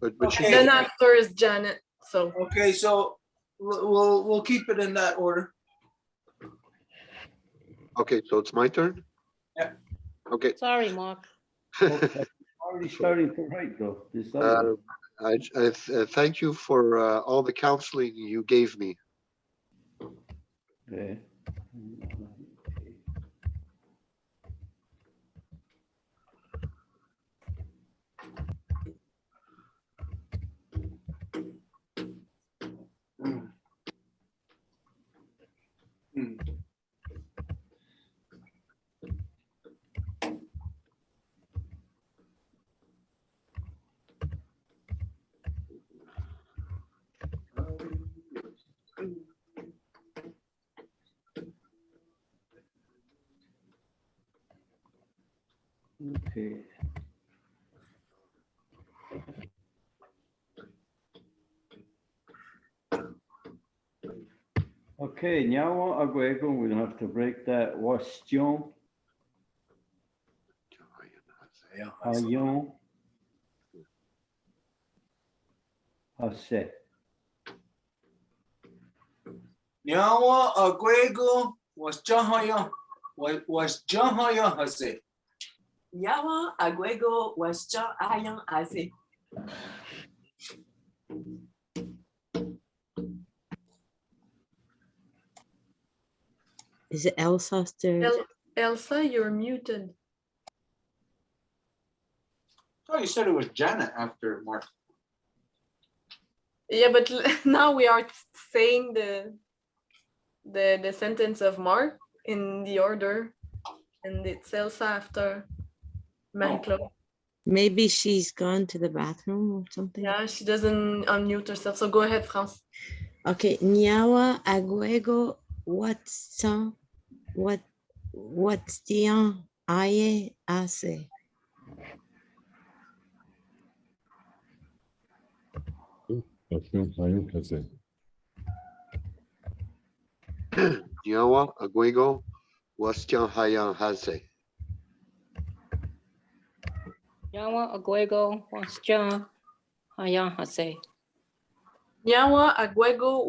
But Okay. Then after is Janet. So Okay, so we'll keep it in that order. okay, so it's my turn? Yeah. Okay. Sorry, Mark. Already starting to write though. This other. I thank you for all the counseling you gave me. Okay. Mm. Mm. Okay. Okay, Nyawa Aguego, we'll have to break that. Wastion, Hayon, Hase. Nyawa Aguego was Jahaya Hase. Yawa Aguego Wascha Ayan Ase. Is it Elsa still? Elsa, you're muted. Oh, you said it was Janet after Mark. Yeah, but now we are saying the sentence of Mark in the order, and it's Elsa after Marie-Claude. Maybe she's gone to the bathroom or something. Yeah, she doesn't unmute herself. So go ahead, France. Okay, Nyawa Aguego, what's the aye ase? Passion Hayon Hase. Nyawa Aguego Wastian Hayan Hase. Yawa Aguego, Wasja, Hayan Hase. Nyawa Aguego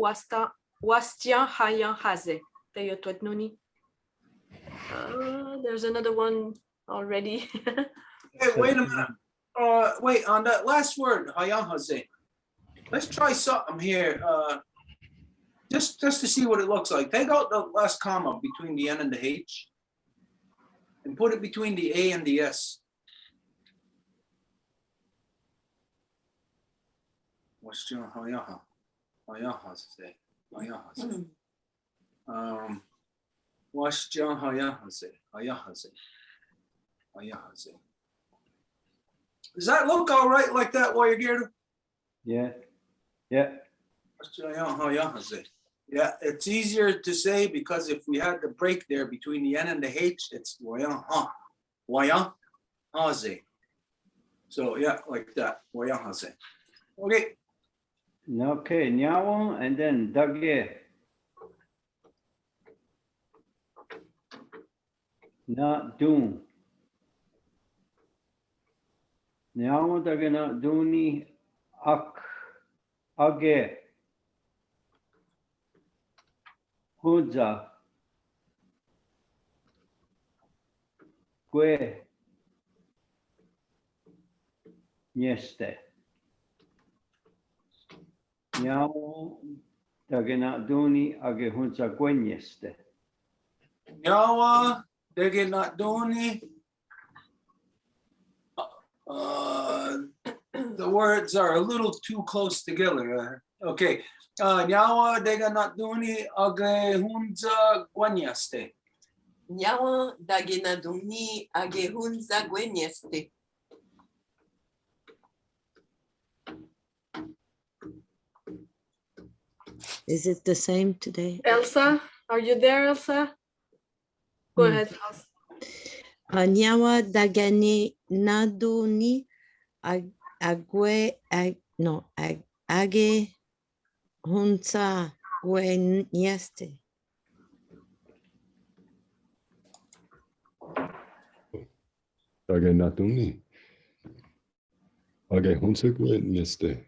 Wastian Hayan Haze. Teyo Tuet Nuni. There's another one already. Hey, wait a minute. Wait, on that last word, Hayahaze. Let's try something here. Just to see what it looks like. Take out the last comma between the N and the H and put it between the A and the S. What's your Hayaha? Hayahaze. Hayahaze. What's your Hayahaze? Hayahaze. Hayahaze. Does that look all right like that while you're here? Yeah, yeah. Yeah, it's easier to say because if we had the break there between the N and the H, it's Wayan Haze. So yeah, like that. Wayan Haze. Okay. Okay, Nyawa and then Dage. Not doom. Nyawa Dage not dooni age. Huza. Gue. Nieste. Nyawa Dage not dooni age hunza gue nieste. Yawa, Dege not Doni. The words are a little too close together. Okay. Nyawa Dega not Doni Age Hunza Guanyaste. Yawa Dagena Duni Agehunza Gwenyeste. Is it the same today? Elsa, are you there, Elsa? Go ahead, France. Nyawa Dagani Naduni Age Hunza Gwenyeste. Dage Natuni. Age Hunsekwe Neste.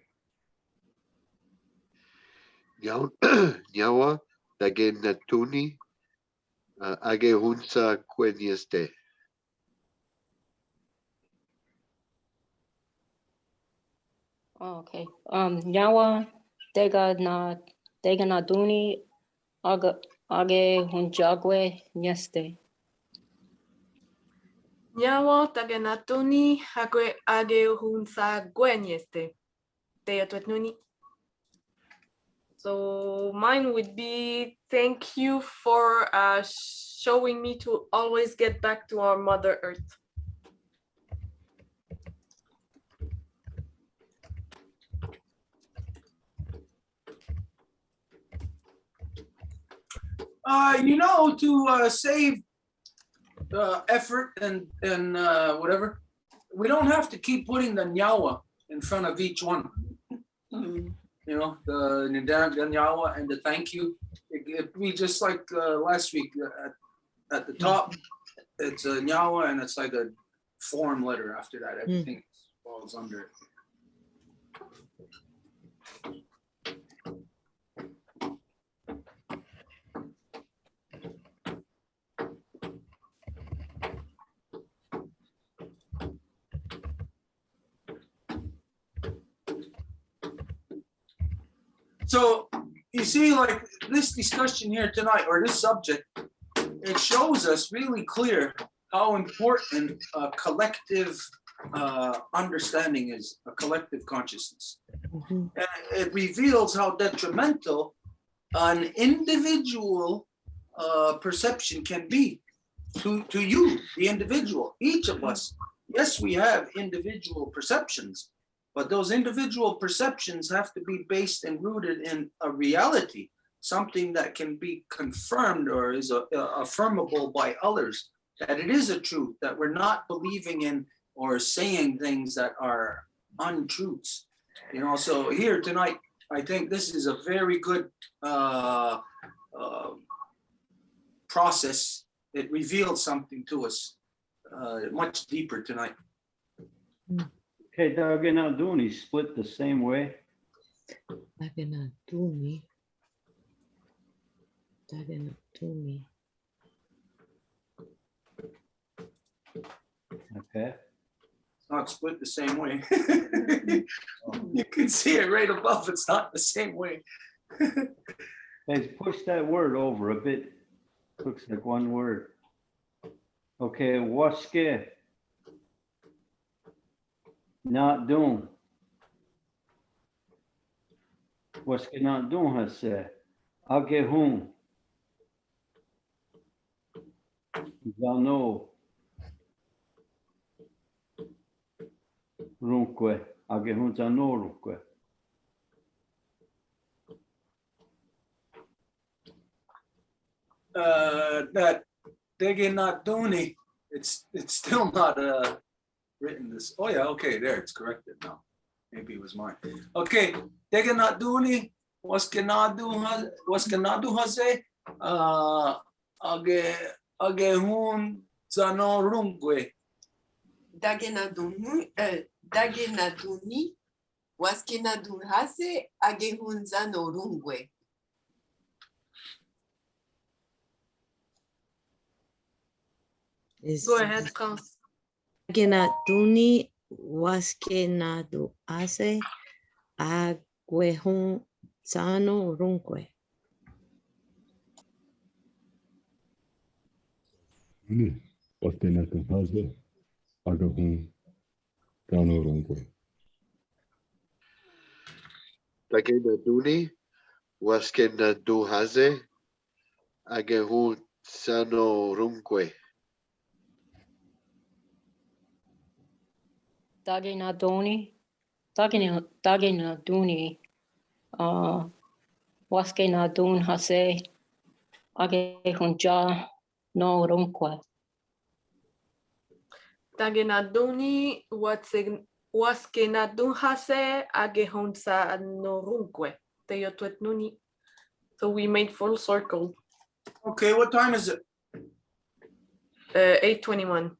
Nyawa Dage Natuni Age Hunsa Quenieste. Oh, okay. Yawa Dega na Duni, Age Hunjagwe, Nieste. Nyawa Tagenatuni Age Hunsa Guenyeste. Teyo Tuet Nuni. So mine would be thank you for showing me to always get back to our Mother Earth. To save effort and whatever, we don't have to keep putting the nyawa in front of each one. Mm. You know, the nyawa and the thank you. We just like last week at the top, it's a nyawa and it's like a form letter after that. Everything falls under it. So you see, like this discussion here tonight, or this subject, it shows us really clear how important a collective understanding is, a collective consciousness. Mhm. And it reveals how detrimental an individual perception can be to you, the individual, each of us. Yes, we have individual perceptions, but those individual perceptions have to be based and rooted in a reality, something that can be confirmed or is affirmable by others, that it is a truth, that we're not believing in or saying things that are untruths. You know, so here tonight, I think this is a very good process. It revealed something to us much deeper tonight. Okay, Doug and Alduni split the same way. Daganaduni. Daganaduni. Okay. It's not split the same way. You can see it right above. It's not the same way. Guys, push that word over a bit. Looks like one word. Okay, waske. Not doing. Waske not doing hase. Agehun. Zano. Runque. Agehun zano runque. That Degenadoni, it's still not written this. Oh yeah, okay, there, it's corrected now. Maybe it was mine. Okay, Degenadoni, waskenadu hase, agehun zano rungue. Dagenaduni, waskenadunhase, agehunzano rungwe. Is Go ahead, France. Daganaduni waskenadu ase agwehun sano runque. Ini, pasti natin haze, aga kung kanorong ko. Dagenaduni, waskenaduhaze, agehun sano runque. Dagenadoni, Dagenaduni, Waskenadun hase, Agehunja no rumque. Tagenaduni waskenadunhase agehunsa norunque. Teyotuetnuni. So we made full circle. Okay, what time is it? 8:21.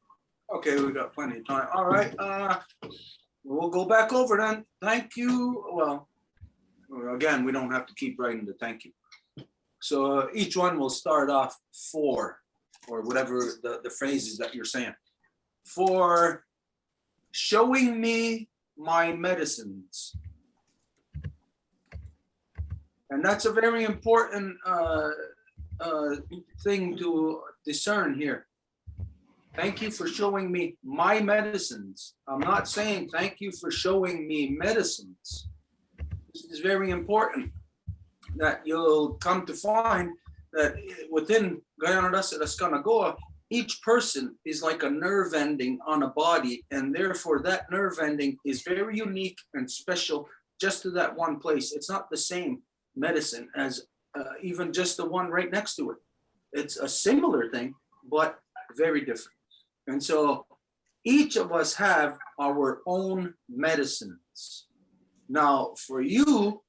Okay, we got plenty of time. All right, we'll go back over then. Thank you. Well, again, we don't have to keep writing the thank you. So each one will start off for, or whatever the phrases that you're saying. For showing me my medicines. And that's a very important thing to discern here. Thank you for showing me my medicines. I'm not saying thank you for showing me medicines. This is very important that you'll come to find that within Guyana Rasa Raskanagoa, each person is like a nerve ending on a body, and therefore that nerve ending is very unique and special just to that one place. It's not the same medicine as even just the one right next to it. It's a similar thing, but very different. And so each of us have our own medicines. Now, for you,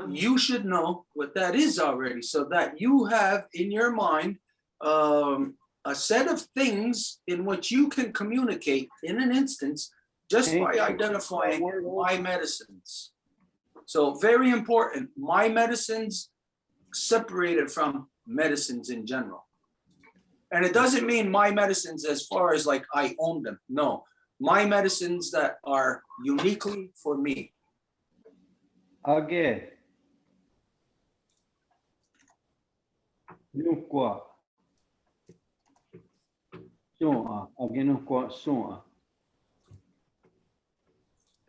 you should know what that is already, so that you have in your mind a set of things in which you can communicate in an instance just by identifying my medicines. So very important, my medicines separated from medicines in general. And it doesn't mean my medicines as far as like I own them. No, my medicines that are uniquely for me. Age. Nukwa. Soa. Age nukwa soa.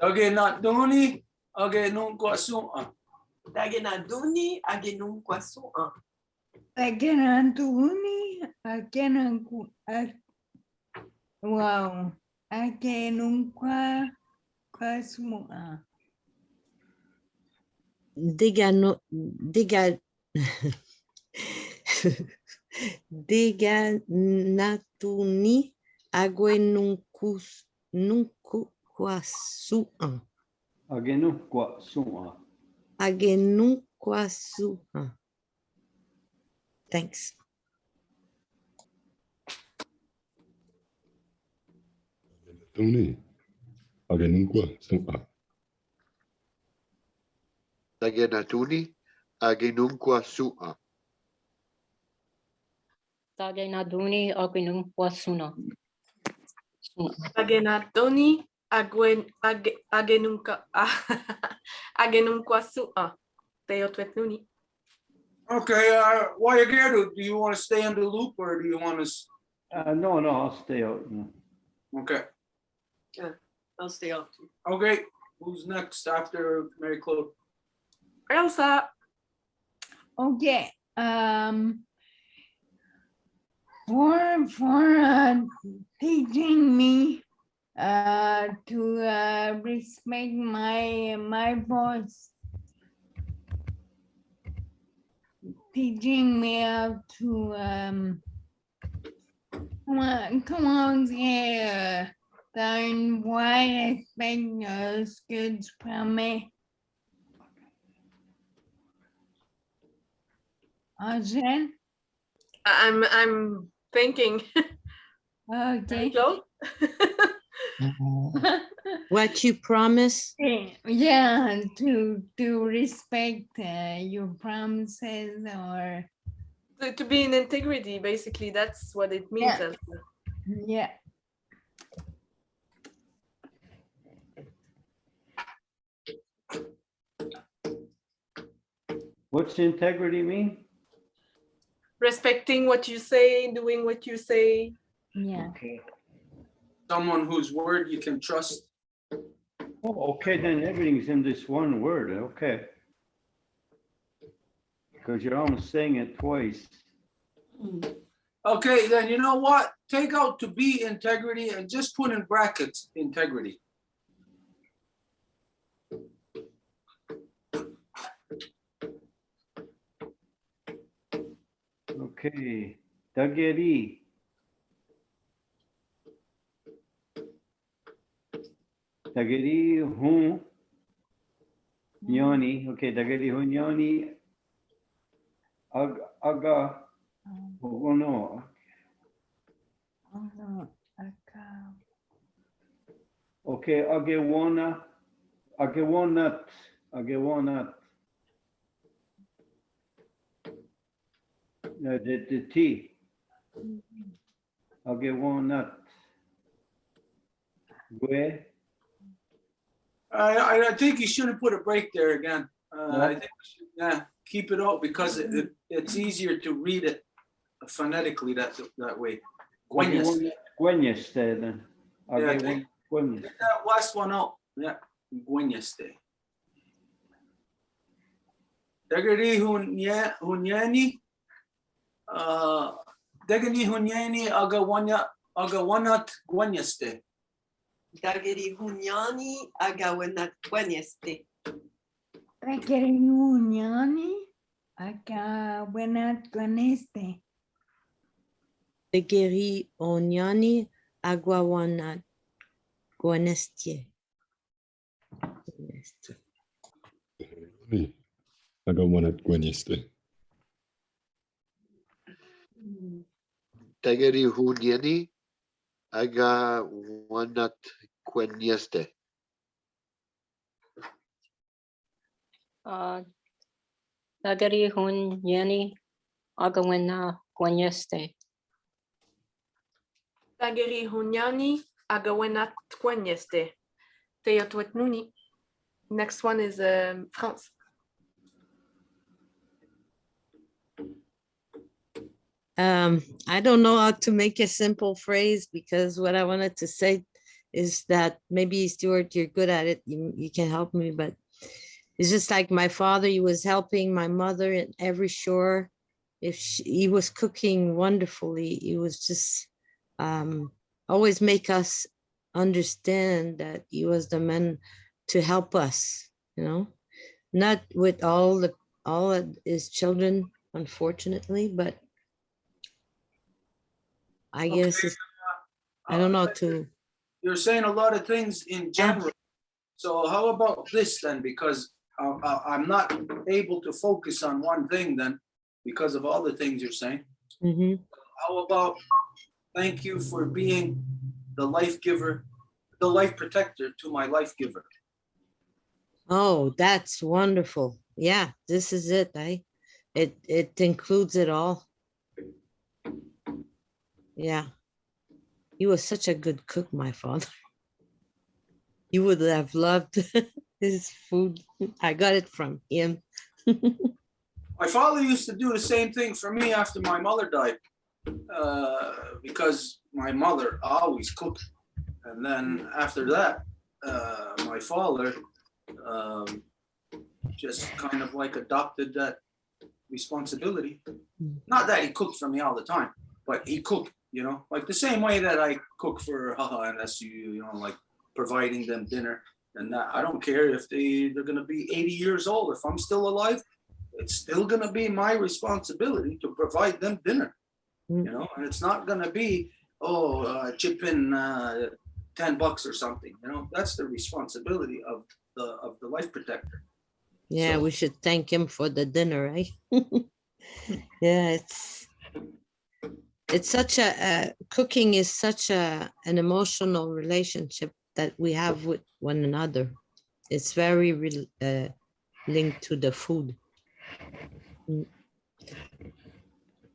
Age not doni, age nun kwasua. Dagenaduni agenunkwasua. Agenantuni, agenanku, wow, agenunkwa kwasua. Diga diga natuni agwe nunku kwasua. Age nukwa soa. Agenukwasua. Thanks. Tuni. Agenunkwa sua. Dagenatuni agenunkwasua. Dagenaduni agenunkwasuna. Agenatoni agenunka agenunkwasua. Teotwetnuni. Okay, Wayagerdu, do you want to stay in the loop or do you want to? No, I'll stay out. Okay, I'll stay out. okay. Who's next after Mary Claude? Elsa. Okay, for teaching me to respect my voice, teaching me how to come on, yeah, then why expect those goods from me? Arjen? I'm thinking. Okay. Claude? What you promise? Yeah, to respect your promises or To be in integrity, basically, that's what it means. Yeah. Elsa. yeah. What's integrity mean? Respecting what you say, doing what you say. Yeah. Okay. Someone whose word you can trust. Oh, okay, then everything's in this one word, okay. Because you're almost saying it twice. Okay, then you know what? Take out to be integrity and just put in brackets integrity. Okay, Dageri. Dageri hun Nyani. Okay, Dageri hun Nyani. Aga. Oh no. Okay, Agewana. Agewanat. Agewanat. The T. Agewanat. Gue. I think you shouldn't put a break there again. No? I think we should, yeah, keep it out because it's easier to read it phonetically that way. Gueñas. Gueñas then. Yeah, Gueñas. Get that last one out. Yeah, Gueñaste. Dagari hunyani. Dagani hunyani agawanat gueñaste. Dageri hunyani agawenatweneste. Requeriñani acá buena con este. Begeri Onyani Agwawanat Guanestie. Agawanat Gweniste. Dageri Hunyani Agawanat Quenieste. Nagari hun yeni agawena guanyeste. Tageri Hunyani Agawenat Twanyeste. Teotwetnuni. Next one is France. I don't know how to make a simple phrase because what I wanted to say is that maybe Stuart, you're good at it. You can help me, but it's just like my father, he was helping my mother in every shore. He was cooking wonderfully. He was just always make us understand that he was the man to help us, you know, not with all of his children, unfortunately, but I guess I don't know to. You're saying a lot of things in general. So how about this then? Because I'm not able to focus on one thing then because of all the things you're saying. Mhm. How about thank you for being the life giver, the life protector to my life giver. Oh, that's wonderful. Yeah, this is it. It includes it all. Yeah. He was such a good cook, my father. You would have loved his food. I got it from him. My father used to do the same thing for me after my mother died, because my mother always cooked. And then after that, my father just kind of like adopted that responsibility. Not that he cooked for me all the time, but he cooked, you know, like the same way that I cook for Haha and SU, you know, like providing them dinner. And that, I don't care if they're going to be 80 years old. If I'm still alive, it's still going to be my responsibility to provide them dinner, you know, and it's not going to be, chip in $10 or something, you know, that's the responsibility of the life protector. Yeah, So- we should thank him for the dinner, right? Yeah, it's such cooking is such an emotional relationship that we have with one another. It's very linked to the food.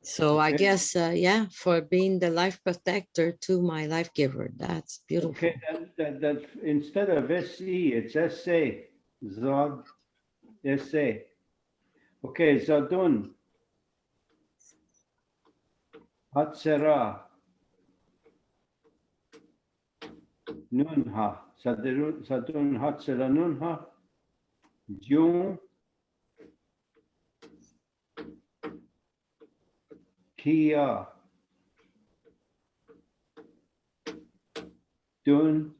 So I guess, yeah, for being the life protector to my life giver, that's beautiful. Okay, that instead of SE, it's SA. Zod, SA. Okay, Zadun. Hatsera. Nunha. Zadun Hatsera Nunha. Jung. Kia. Dun.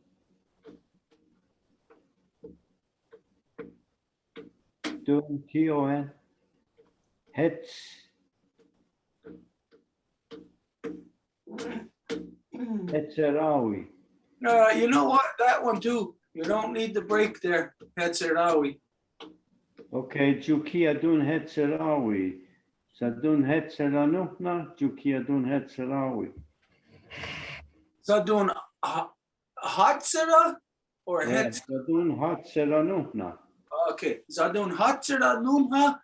Dun Kioen. Hetz. Hetzerawi. You know what? That one too. You don't need the break there. Hetzerawi. Okay, Jukia Dun Hetzerawi. Zadun Hetzeranuhna. Jukia Dun Hetzerawi. Zadun Hatsera or Het? Zadun Hetzeranuhna. Okay. Zadun Hatsera Numha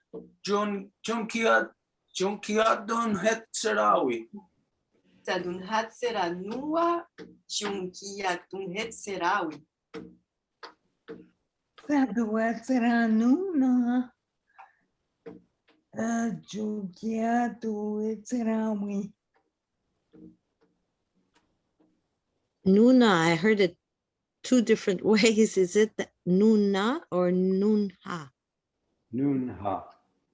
Junkia Dun Hetzerawi. Sadun Hatsera Nua, Junkia Tunhet Serawi. Saduatranuna. Jugiatu Itzerawi. Nuna, I heard it two different ways. Is it Nuna or Nunha? Nunha.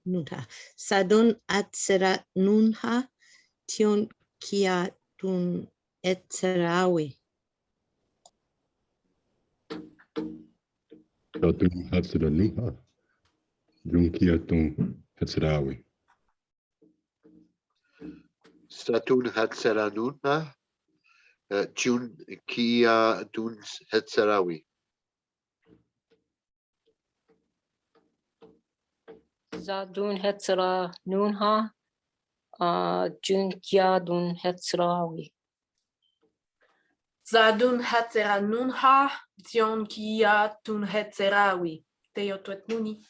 Nunha. Sadun atsera Nunha tion kia tun etzerawi. Zadun Hatsura Nuha. Junkiatun Hetzerawi. Satun Hatseranuna, Jun Kia Dun Hetserawi. Zadun Hetsera Nunha, Jun Kia Dun Hetserawi. Zadun Hatzera Nunha, Dion Kia Tun Hetzerawi. Teo Tuet Nuni.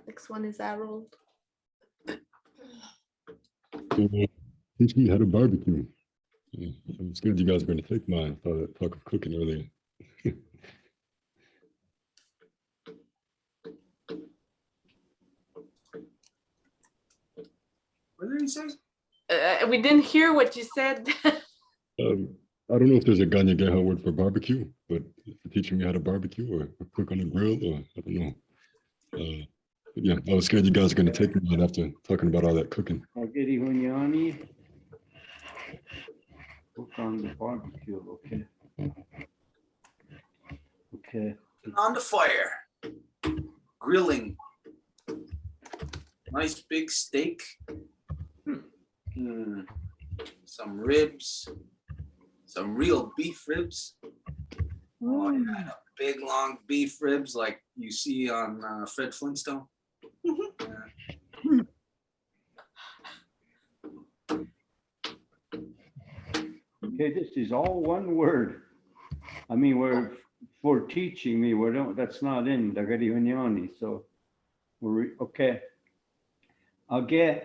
Next one is Harold. Teach me how to barbecue. Yeah, I'm scared you guys are going to take mine. Talk of cooking earlier. What did he say? We didn't hear what you said. I don't know if there's a Kanienkeha word for barbecue, but for teaching me how to barbecue or cook on a grill, or I don't know. But yeah, I was scared you guys are going to take me after talking about all that cooking. Ageri Hunyani. Cook on the barbecue, okay. Okay. On the fire, grilling. Nice big steak. Some ribs, some real beef ribs. Oh, yeah, big long beef ribs like you see on Fred Flintstone. Yeah. Okay, this is all one word. I mean, we're for teaching me, we don't, that's not in the Ageri Hunyani, so we're, okay. Age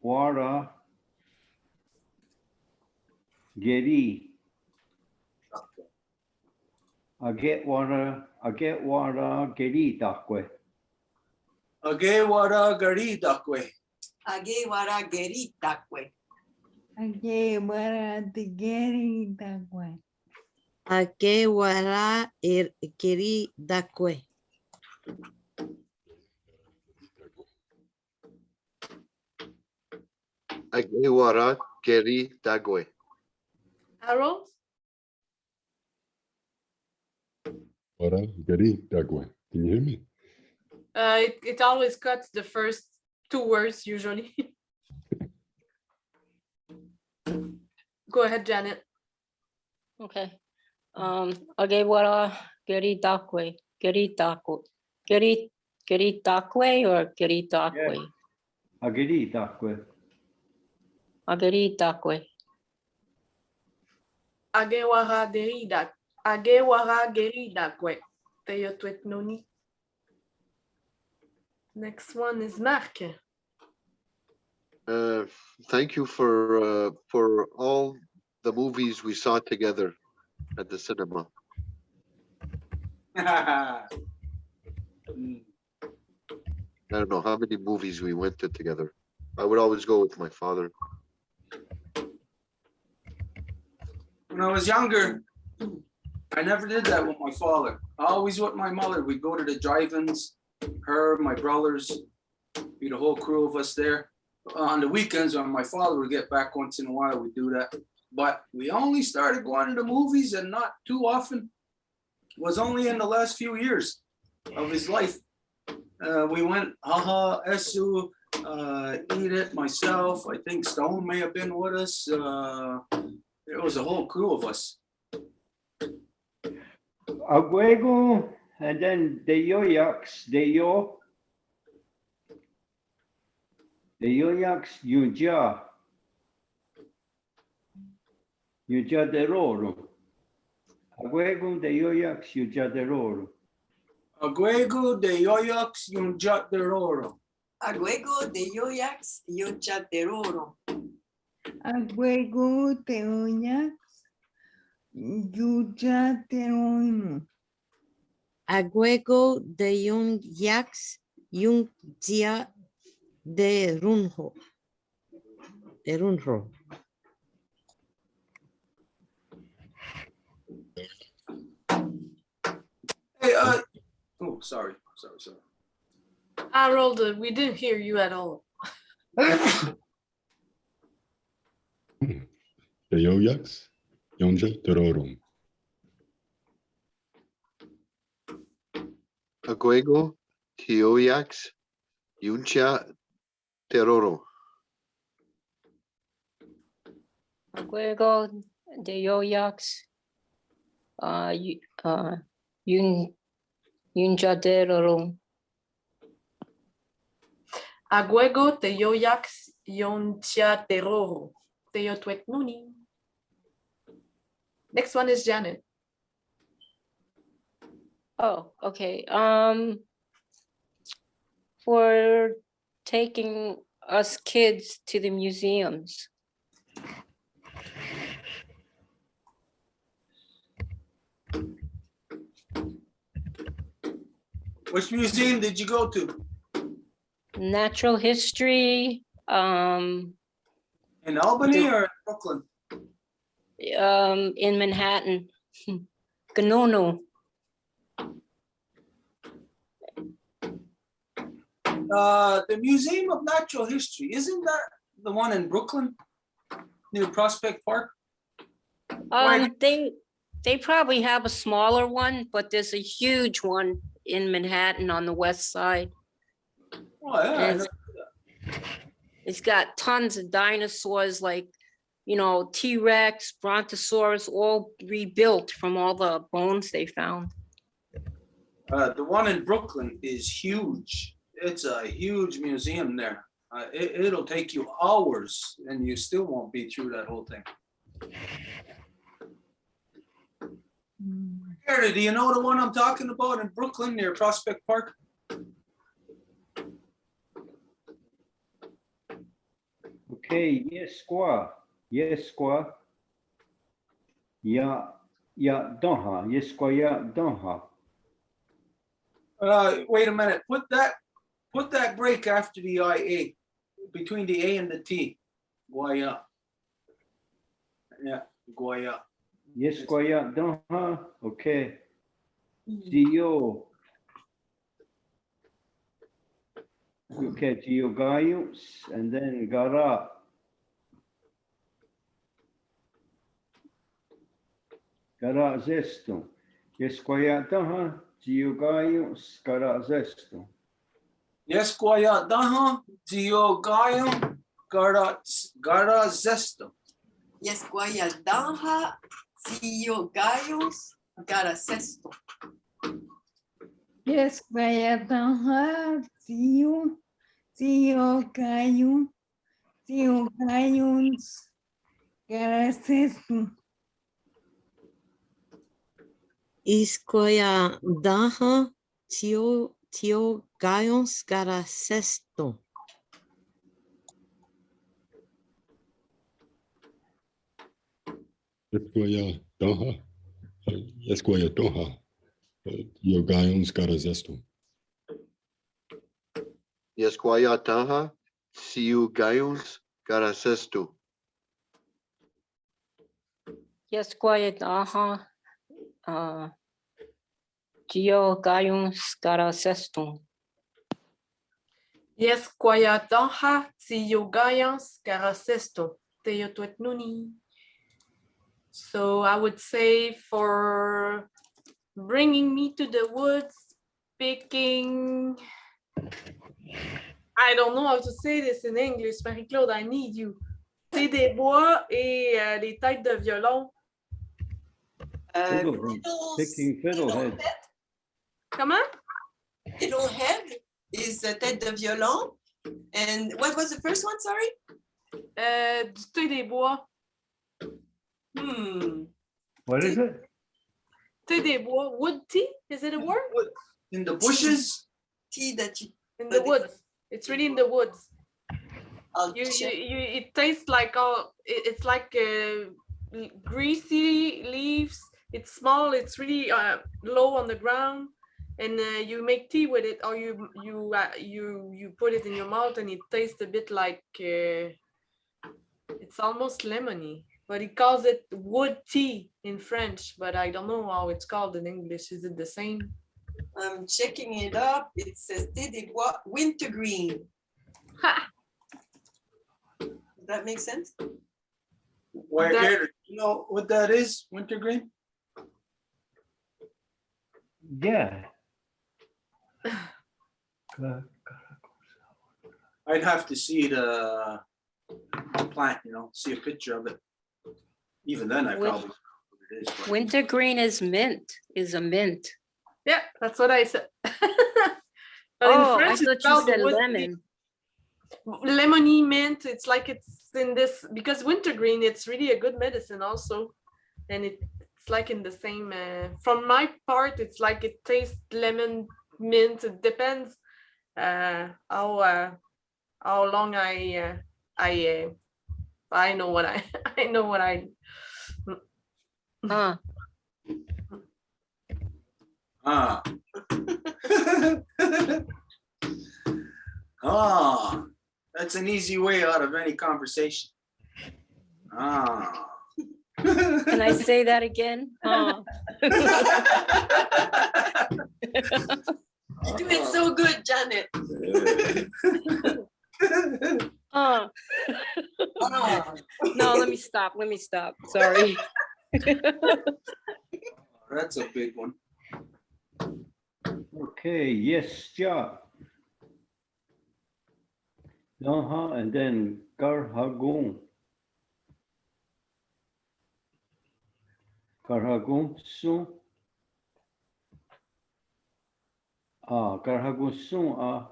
Wara Geri. Age Wara Geri Dakwe. Agewara gari dakwe. Agewara geri takwe. Age bara tigeri dagwe. Ake wara kiri dakwe. Agewara Geri Dagwe. Harold? Ora gari dagwe. Can you hear me? It always cuts the first two words usually. Go ahead, Janet. Okay. Agewara Geri Dakwe. Geri Dakwe. Geri Dakwe or Geri Dakwe? Ageri Dakwe. Ageri Dakwe. Agewara derida. Agewara gerida kwe. Teo Tuet Nuni. Next one is Mark. Thank you for all the movies we saw together at the cinema. I don't know how many movies we went to together. I would always go with my father. When I was younger, I never did that with my father. Always with my mother. We'd go to the drive-ins, her, my brothers, be the whole crew of us there. On the weekends, when my father would get back once in a while, we'd do that. But we only started going to the movies, and not too often. It was only in the last few years of his life. We went, Haha, Esu, Edith, myself. I think Stone may have been with us. There was a whole crew of us. Aguego, and then the Yoyaks, the Yoyaks, Yuja de Roro. Aguego, the Yoyaks, Yuja de Roro. Aguego de Yoyox Yunjat de Roro. Aguego de yoyax yochateroro. Aguego teoñax. Yuya teoño. Aguego de Yung Yaks, Yung Jia de Runho. De Runho. Hey, oh, sorry. Harold, we didn't hear you at all. The Yoyaks, Yonja Terorum. Aguego Tioyax, Yuncha, Teroro. Juego de Yoyax, Yun Yunjadero. Aguego teyoyax yontia teroro. Teyotwet nuni. Next one is Janet. Oh, okay. For taking us kids to the museums. Which museum did you go to? Natural history, In Albany or in Brooklyn? in Manhattan. Ganono. The Museum of Natural History, isn't that the one in Brooklyn? Near Prospect Park? They probably have a smaller one, but there's a huge one in Manhattan on the west side. Oh, yeah. I And know. it's got tons of dinosaurs like, you know, T-Rex, Brontosaurus, all rebuilt from all the bones they found. The one in Brooklyn is huge. It's a huge museum there. It'll take you hours and you still won't be through that whole thing. Harry, do you know the one I'm talking about in Brooklyn near Prospect Park? Okay, yes, squaw. Yes, squaw. Ya donha. Yes, squaw, ya donha. Wait a minute. Put that break after the IA, between the A and the T. Guaya. Yeah, Guaya. Yes, squaw, ya donha. Okay. Tio. Okay, Tio Gaius, and then Gara. Gara zesto. Yes, squaw, ya donha. Tio Gaius, Gara zesto. Yes, Guaya Daha, Dio Gaio, Gara Zesto. Yes, Guayaldanha, Tio Gaius, Garacesto. Yes, Guayataha, Tio Caio, Tio Caius, Garacesto. Iscoia daha tio Gaius Garacesto. Esquaya Doha. Esquaya Doha. Your Gaions got a zesto. Yesquaya Taha, Siu Gaius, Garacestu. Yes, quiet, Geo Gaius Garacesto. Yes, Quayataha, Tiyogayans, Garacesto, Teyotwet nuni. So I would say for bringing me to the woods, picking, I don't know how to say this in English, Marie-Claude, I need you. Thé des bois et les têtes de violon. Picking fiddlehead. Comment? Fiddlehead is the tête de violon. And what was the first one, sorry? Du thé des bois. What is it? Thé des bois, wood tea, is it a word? In the bushes? Tea that you, In the woods, it's really in the woods. I'll You, check. it tastes like it's like greasy leaves. It's small. It's really low on the ground, and you make tea with it, or you put it in your mouth, and it tastes a bit like it's almost lemony. But he calls it wood tea in French, but I don't know how it's called in English. Is it the same? I'm checking it up. It says thé des bois, wintergreen. Ha! Does that make sense? Where, That- Gary, you know what that is, wintergreen? Yeah. I'd have to see the plant, see a picture of it. Even then, I Win- probably know what it is. but- Wintergreen is a mint. Yeah, that's what I said. But in Oh, I French, it's thought you called the said wood- lemon. lemony mint. It's like it's in this because wintergreen. It's really a good medicine also, and it's like in the same. From my part, it's like it tastes lemon mint. It depends how long I know what I I know what I. Huh. Ah. Ah, that's an easy way out of any conversation. Ah. Can I say that again? Huh. You do it so good, Janet. Huh. Ah. No, let me stop. Sorry. That's a big one. Okay, yes, ja. Daha, and then Garhagun. Garhagun Sun. Garhagun Sun.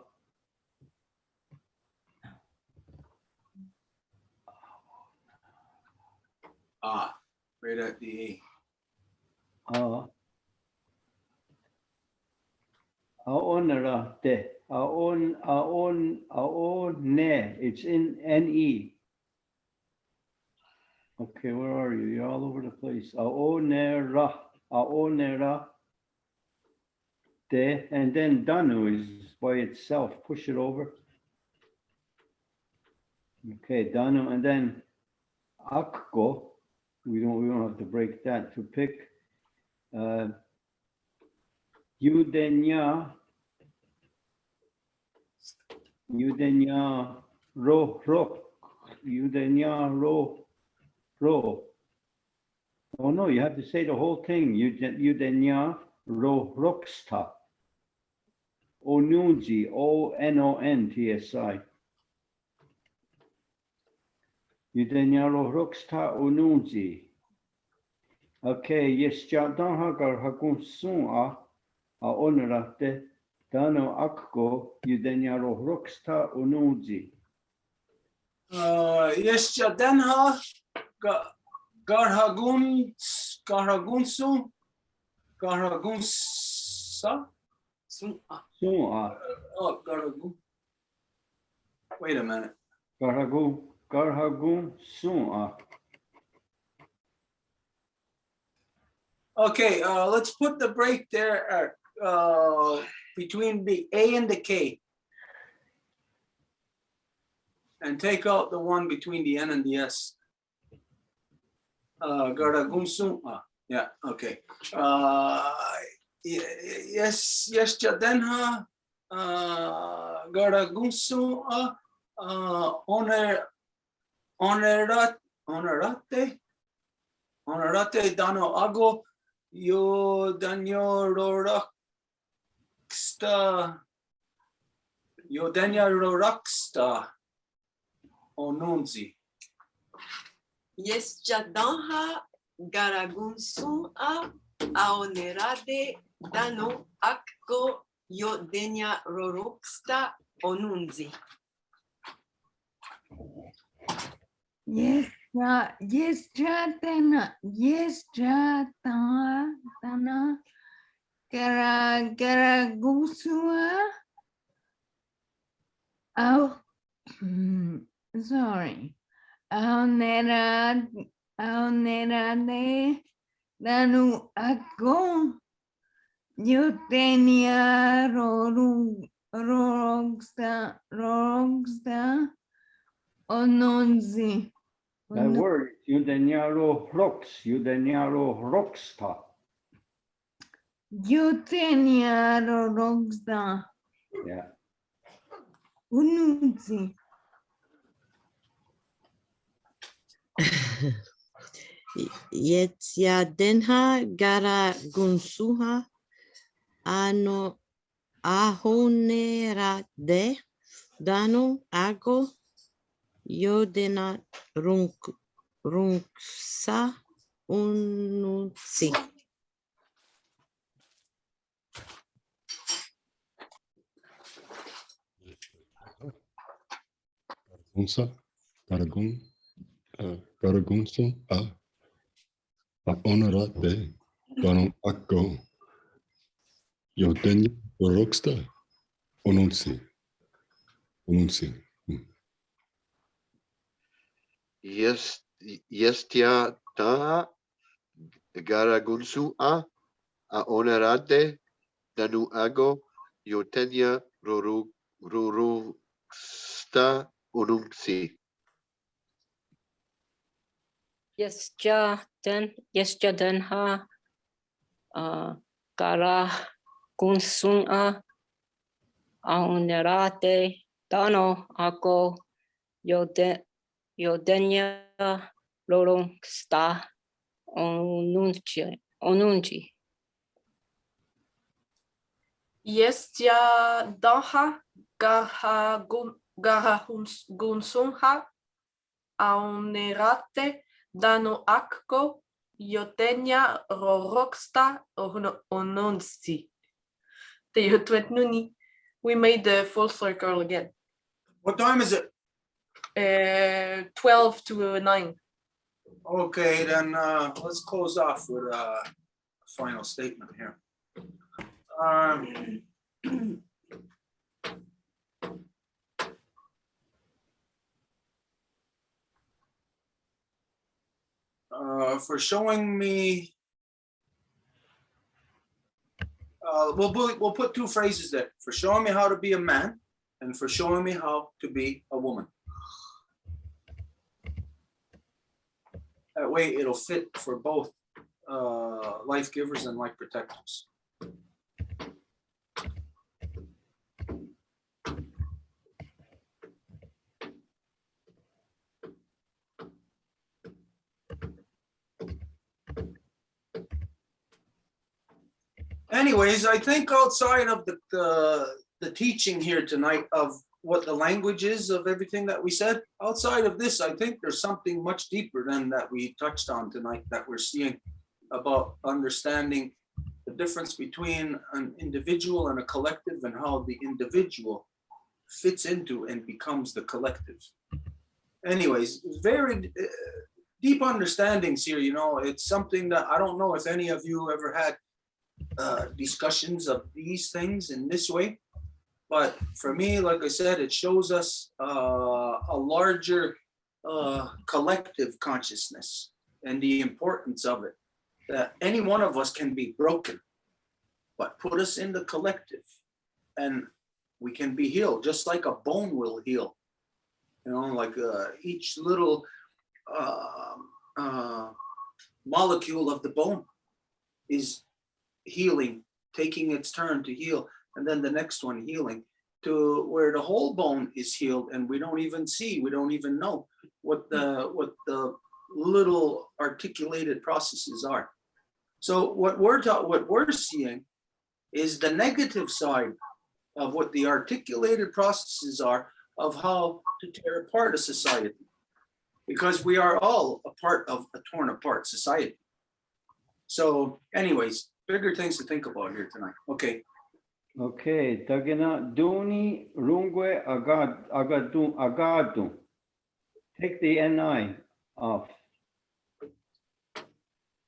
Ah, right at the A. Aonarate. Aone. It's in NE. Okay, where are you? You're all over the place. Aonera. Aonera. De. And then Danu is by itself. Push it over. Okay, Danu. And then Akko. We don't have to break that to pick. Udenya ro. Udenya ro. Oh no, you have to say the whole thing. Udenya ro roxta. Onunzi. ONONTSI. Udenya ro roxta onunzi. Okay, yes, Jadan Hagar Hakun Sun Aonerate Dano Akko Udenya ro roxta onunzi. Yes, Jadenha Garhagunsu Garhagunsa. Sun Oh, Garhagun. Wait a minute. Garhagun Sun Okay, let's put the break there between the A and the K. And take out the one between the N and the S. Garagunsu. Yeah, okay. Yes, Jadenha. Garagunsu. Honorate Dano Ago. Yo Danyo Roraksta. Yo Danya Roraksta. Onunzi. Yes, Jadanha Garagunsu Aonerade Dano Akko Yodenya Roroksta Onunzi. Yes, Jatana. Yes, Jatana. Garagusua. Oh, sorry. Aonerade Danu Akko. Yo tenía Rogsta Ononzi. That word, Udenya ro roxta. Yo tenía Rogsta Yeah. Ononzi. Yetsia denha gara gunsuha ano Ahonerade Dano Ago Yodena Runksa Ununsi. Unsa, Karagun, Karagunso, Onorate, Donald Akko, Yotenya, Rocksta, Onunsi. Yestia ta garagunsu a onerate danu ago yotenya ruru sta onunksi. Yes, den ha kara kunsung a aonerate dano ako yodenya lorong sta onunchi. Yestia Daha Gunsunha Aunerate Dano Akko Yotenya Roroksta Ononsi. Nuni. We made the full circle again. What time is it? 12 to 9. Okay, then let's close off with a final statement here. For showing me, we'll put two phrases there. For showing me how to be a man and for showing me how to be a woman. That way it'll fit for both life givers and life protectors. Anyways, I think outside of the teaching here tonight of what the language is of everything that we said, outside of this, I think there's something much deeper than that we touched on tonight that we're seeing about understanding the difference between an individual and a collective and how the individual fits into and becomes the collective. Anyways, very deep understandings here, you know, it's something that I don't know if any of you ever had discussions of these things in this way. But for me, like I said, it shows us a larger collective consciousness and the importance of it. That any one of us can be broken, but put us in the collective and we can be healed, just like a bone will heal. You know, like each little molecule of the bone is healing, taking its turn to heal, and then the next one healing to where the whole bone is healed, and we don't even see, we don't even know what the little articulated processes are. So what we're seeing is the negative side of what the articulated processes are of how to tear apart a society, because we are all a part of a torn apart society. So anyways, bigger things to think about here tonight. Okay. Okay, Tagina Duni Rungwe Agadu. Take the NI off.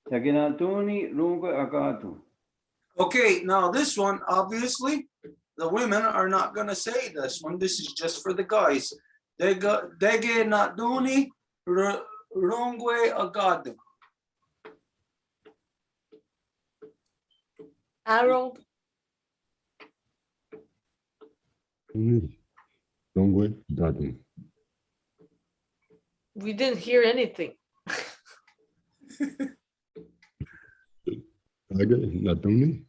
Tagina Duni Rungwe Agadu. Okay, now this one, obviously, the women are not going to say this one. This is just for the guys. Dege Naduni Rungwe Agadu. Harold, Dongwe, Dadu. we didn't hear anything. Aga Natuni,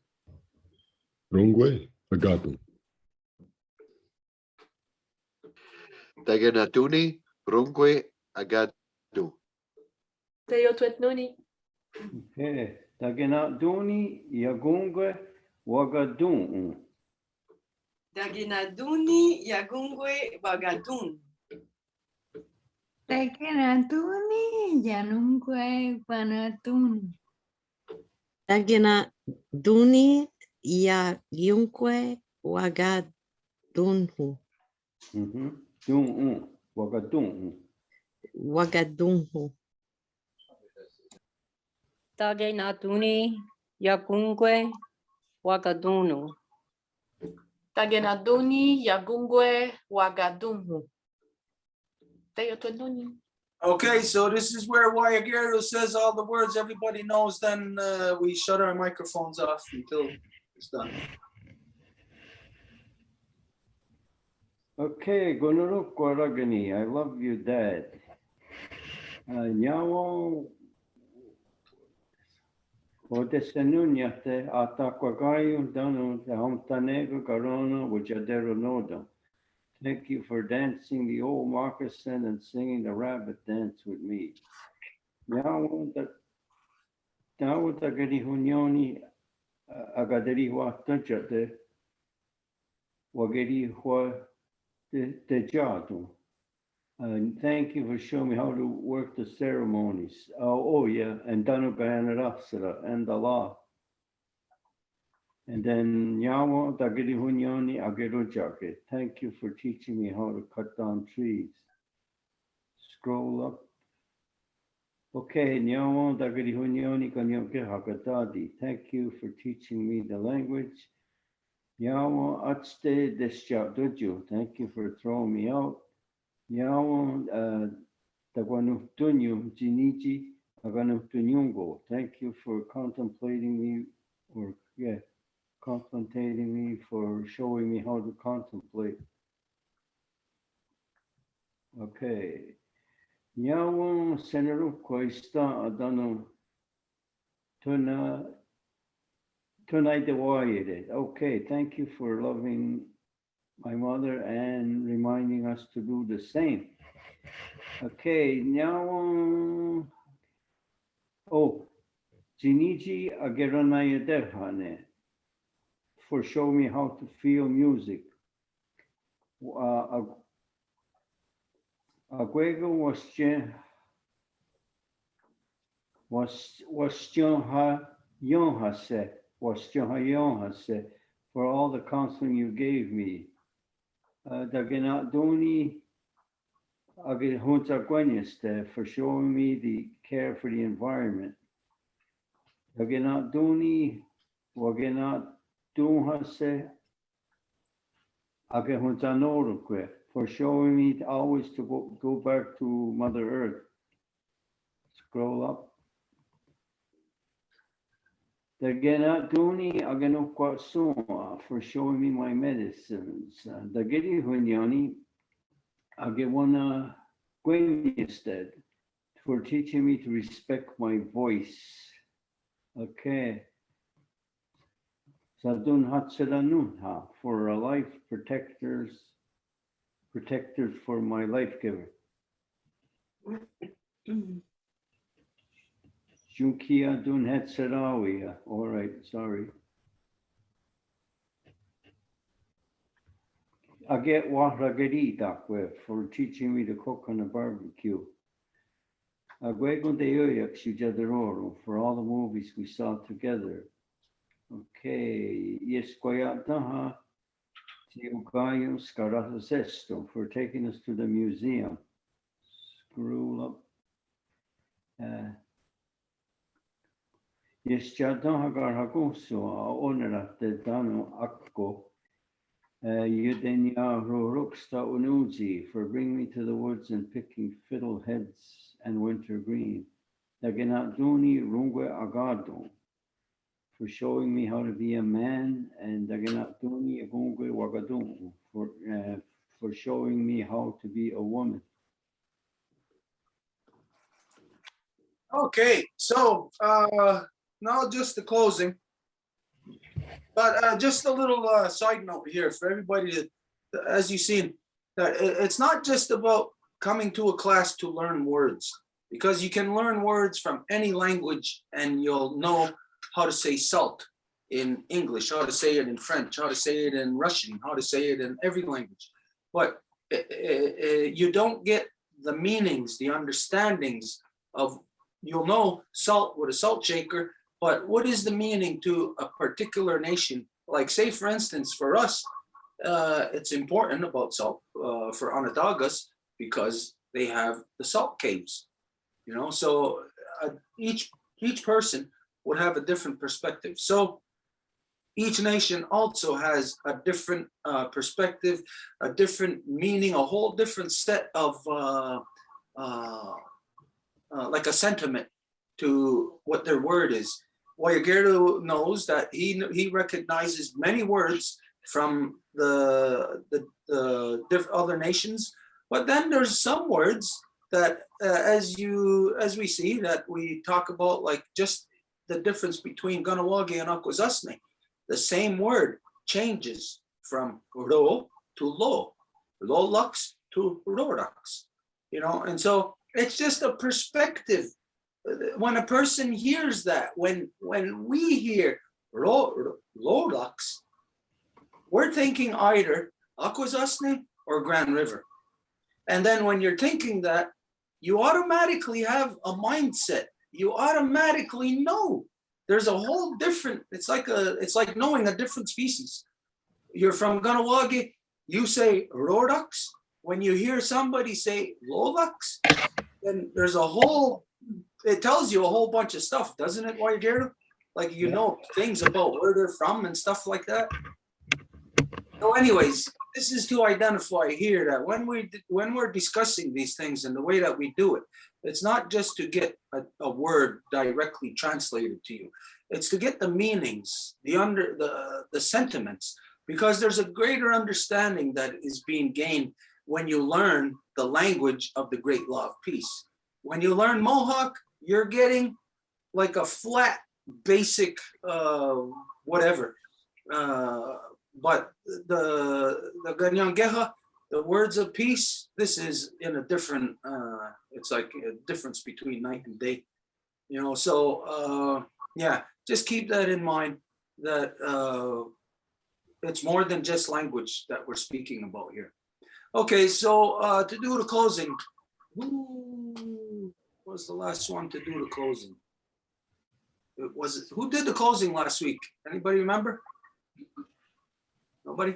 Rongwe, Agatu. Taganatuni rungwe agadu. Teotwetnuni. Okay, Tagina Duni Yagungwe Wagadu. Daginaduni Yagungwe Wagadun. Tekenatuni yanungwe panatun. Dagina Duni Ya Yunkwe Wagadunhu. Wagadun. Wagadunhu. Tage natuni yakungwe wakadunu. Tagenaduni, Yagungwe, Wagadunhu. Teyotonuni. Okay, so this is where Wayagero says all the words everybody knows, then we shut our microphones off until it's done. Okay, Gunuruk Waragani, I love you, Dad. Nyawo o desenunyate atakwagayu danu te homtanego garona wujadero noda. Thank you for dancing the old moccasin and singing the rabbit dance with me. Nyawo dagari hunyoni agaderi wa tunchate wageri wa de jadu. And thank you for showing me how to work the ceremonies. Oh yeah, and Danu Gayanarasara and the law. And then Yawa Dagiri Hunyoni Agerujake. Thank you for teaching me how to cut down trees. Scroll up. Okay, Nyawa Dagiri Hunyoni Kanienkeha Gadadi. Thank you for teaching me the language. Yawa Atste Deschaduju. Thank you for throwing me out. Yawa Taguanutunyu Jiniji Aganutunyungo. Thank you for contemplating me, or yeah, contemplating me, for showing me how to contemplate. Okay. Yawa Senaru Koista Adano Tuna Tonight the Warrior. Okay, thank you for loving my mother and reminding us to do the same. Okay, now, oh, Jiniji Ageranaya Derhane, for showing me how to feel music. Aguego was Jonha Yonhase, for all the counseling you gave me. Dagenadoni Agehunta Gweneste, for showing me the care for the environment. Dagenadoni Wagenat Dunhase Agehunta Norukwe, for showing me always to go back to Mother Earth. Scroll up. Dagenadoni Agenokwasuma, for showing me my medicines. Dagedi Hunyani Agewana Gwenisted, for teaching me to respect my voice. Okay. Sadun Hatsedanunha, for a life protectors for my life giver. Junkia Dun Hatserawi. All right, sorry. I get Wahragedi for teaching me to cook on a barbecue. Aguego de Oyak for all the movies we saw together. Okay, yes, Guayataha Tiugayo Scarasesto, for taking us to the museum. Scroll up. Yes, Jadaha Garhagoso, honor the Dano Akko. Yudenya Roruksta Unuzi, for bringing me to the woods and picking fiddleheads and winter green. Dagenaduni Rungwe Agado, for showing me how to be a man, and Dagenaduni Agungwe Wagadun, for showing me how to be a woman. Okay, so now just the closing. But just a little side note here for everybody that, as you've seen, it's not just about coming to a class to learn words, because you can learn words from any language and you'll know how to say salt in English, how to say it in French, how to say it in Russian, how to say it in every language. But you don't get the meanings, the understandings of, you'll know salt with a salt shaker, but what is the meaning to a particular nation? Like say, for instance, for us, it's important about salt for Onondagas because they have the salt caves, you know, so each person would have a different perspective. So each nation also has a different perspective, a different meaning, a whole different set of like a sentiment to what their word is. Guayagero knows that he recognizes many words from the other nations, but then there's some words that as we see that we talk about, like just the difference between Ganawagi and Akwesasne. The same word changes from ro to lo, lolux to rorux, you know, and so it's just a perspective. When a person hears that, when we hear lolux, we're thinking either Akwesasne or Grand River. And then when you're thinking that, you automatically have a mindset. You automatically know there's a whole different, it's like knowing a different species. You're from Ganawagi, you say Rorux. When you hear somebody say Lolux, then there's a whole, it tells you a whole bunch of stuff, doesn't it, Guayagero? Like, you know, things about where they're from and stuff like that. So anyways, this is to identify here that when we're discussing these things and the way that we do it, it's not just to get a word directly translated to you. It's to get the meanings, the sentiments, because there's a greater understanding that is being gained when you learn the language of the great law of peace. When you learn Mohawk, you're getting like a flat, basic, whatever. But the Kanienkeha, the words of peace, this is in a different, it's like a difference between night and day, you know, so yeah, just keep that in mind, that it's more than just language that we're speaking about here. Okay, so to do the closing, who was the last one to do the closing? Who did the closing last week? Anybody remember? Nobody?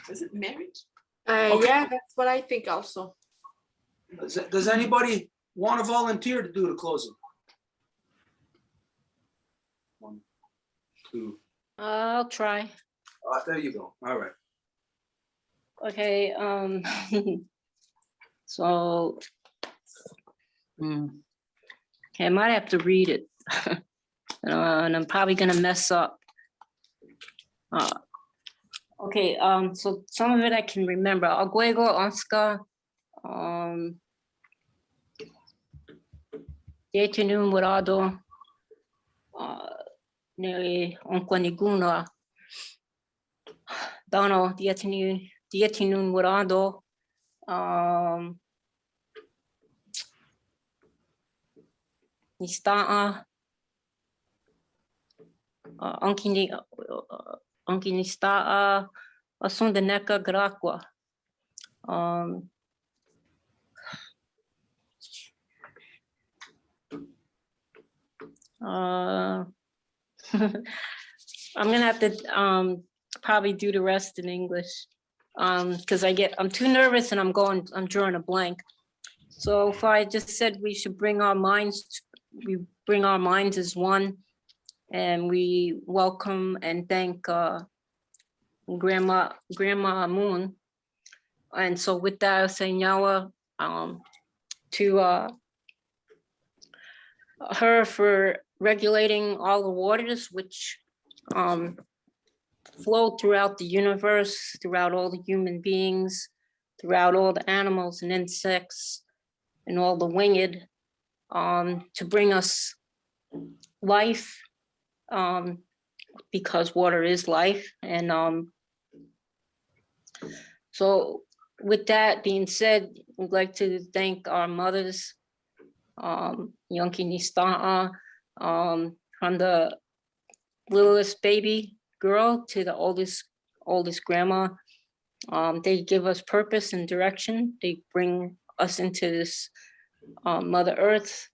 Was it marriage? Okay. Yeah, that's what I think also. Does anybody want to volunteer to do the closing? 1, 2. I'll try. There you go. All right. Okay, so, okay, I might have to read it. And I'm probably gonna mess up. Okay, so some of it I can remember. Aguego, Onska, Yetinun Morado, Neri Onquaniguna, Dono, Yetinun Morado, Nistaa, Onkinistaa, Asundaneka Graqua. I'm gonna have to probably do the rest in English because I'm too nervous and I'm drawing a blank. So if I just said we should bring our minds as one, and we welcome and thank Grandma Moon. And so with that, I say Nyawa to her for regulating all the waters which flow throughout the universe, throughout all the human beings, throughout all the animals and insects and all the winged, to bring us life, because water is life. And so with that being said, we'd like to thank our mothers, Yonki Nista'a, from the littlest baby girl to the oldest grandma. They give us purpose and direction. They bring us into this Mother Earth.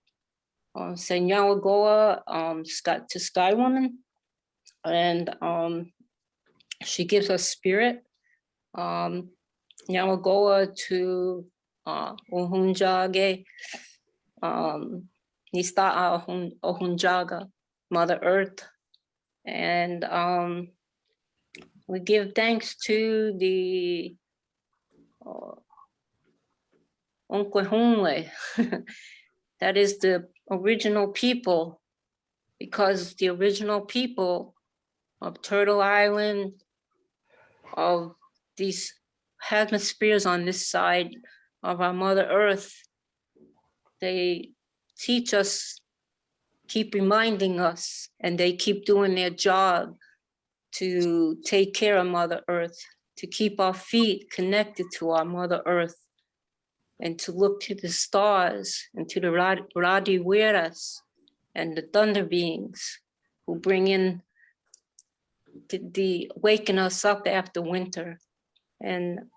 Senyawa Goa to Sky Woman, and she gives us spirit. Nyamagoa to Ohunjage, Nista'a Ohunjaga, Mother Earth. And we give thanks to the Onkwehonwe, that is the original people, because the original people of Turtle Island, of these hemispheres on this side of our Mother Earth, they teach us, keep reminding us, and they keep doing their job to take care of Mother Earth, to keep our feet connected to our Mother Earth, and to look to the stars and to the Radiweras and the thunder beings who bring in the waking us up after winter. And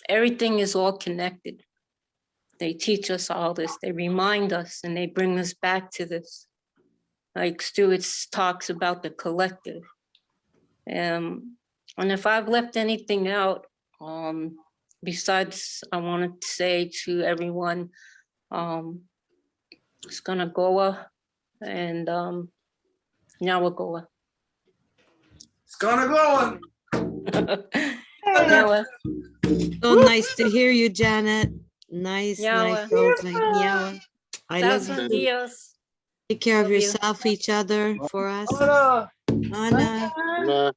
everything is all connected. They teach us all this, they remind us, and they bring us back to this. Like Stuart talks about the collective. And if I've left anything out, besides, I wanted to say to everyone, it's gonna Goa and Nyawagoa. It's gonna go. Nyawa. So nice to hear you, Janet. Nice, nice Yawa. closing. Yeah. I love Thousand you. years. Take care of Love you. yourself, each other, for us. Hola. Anna. Nah.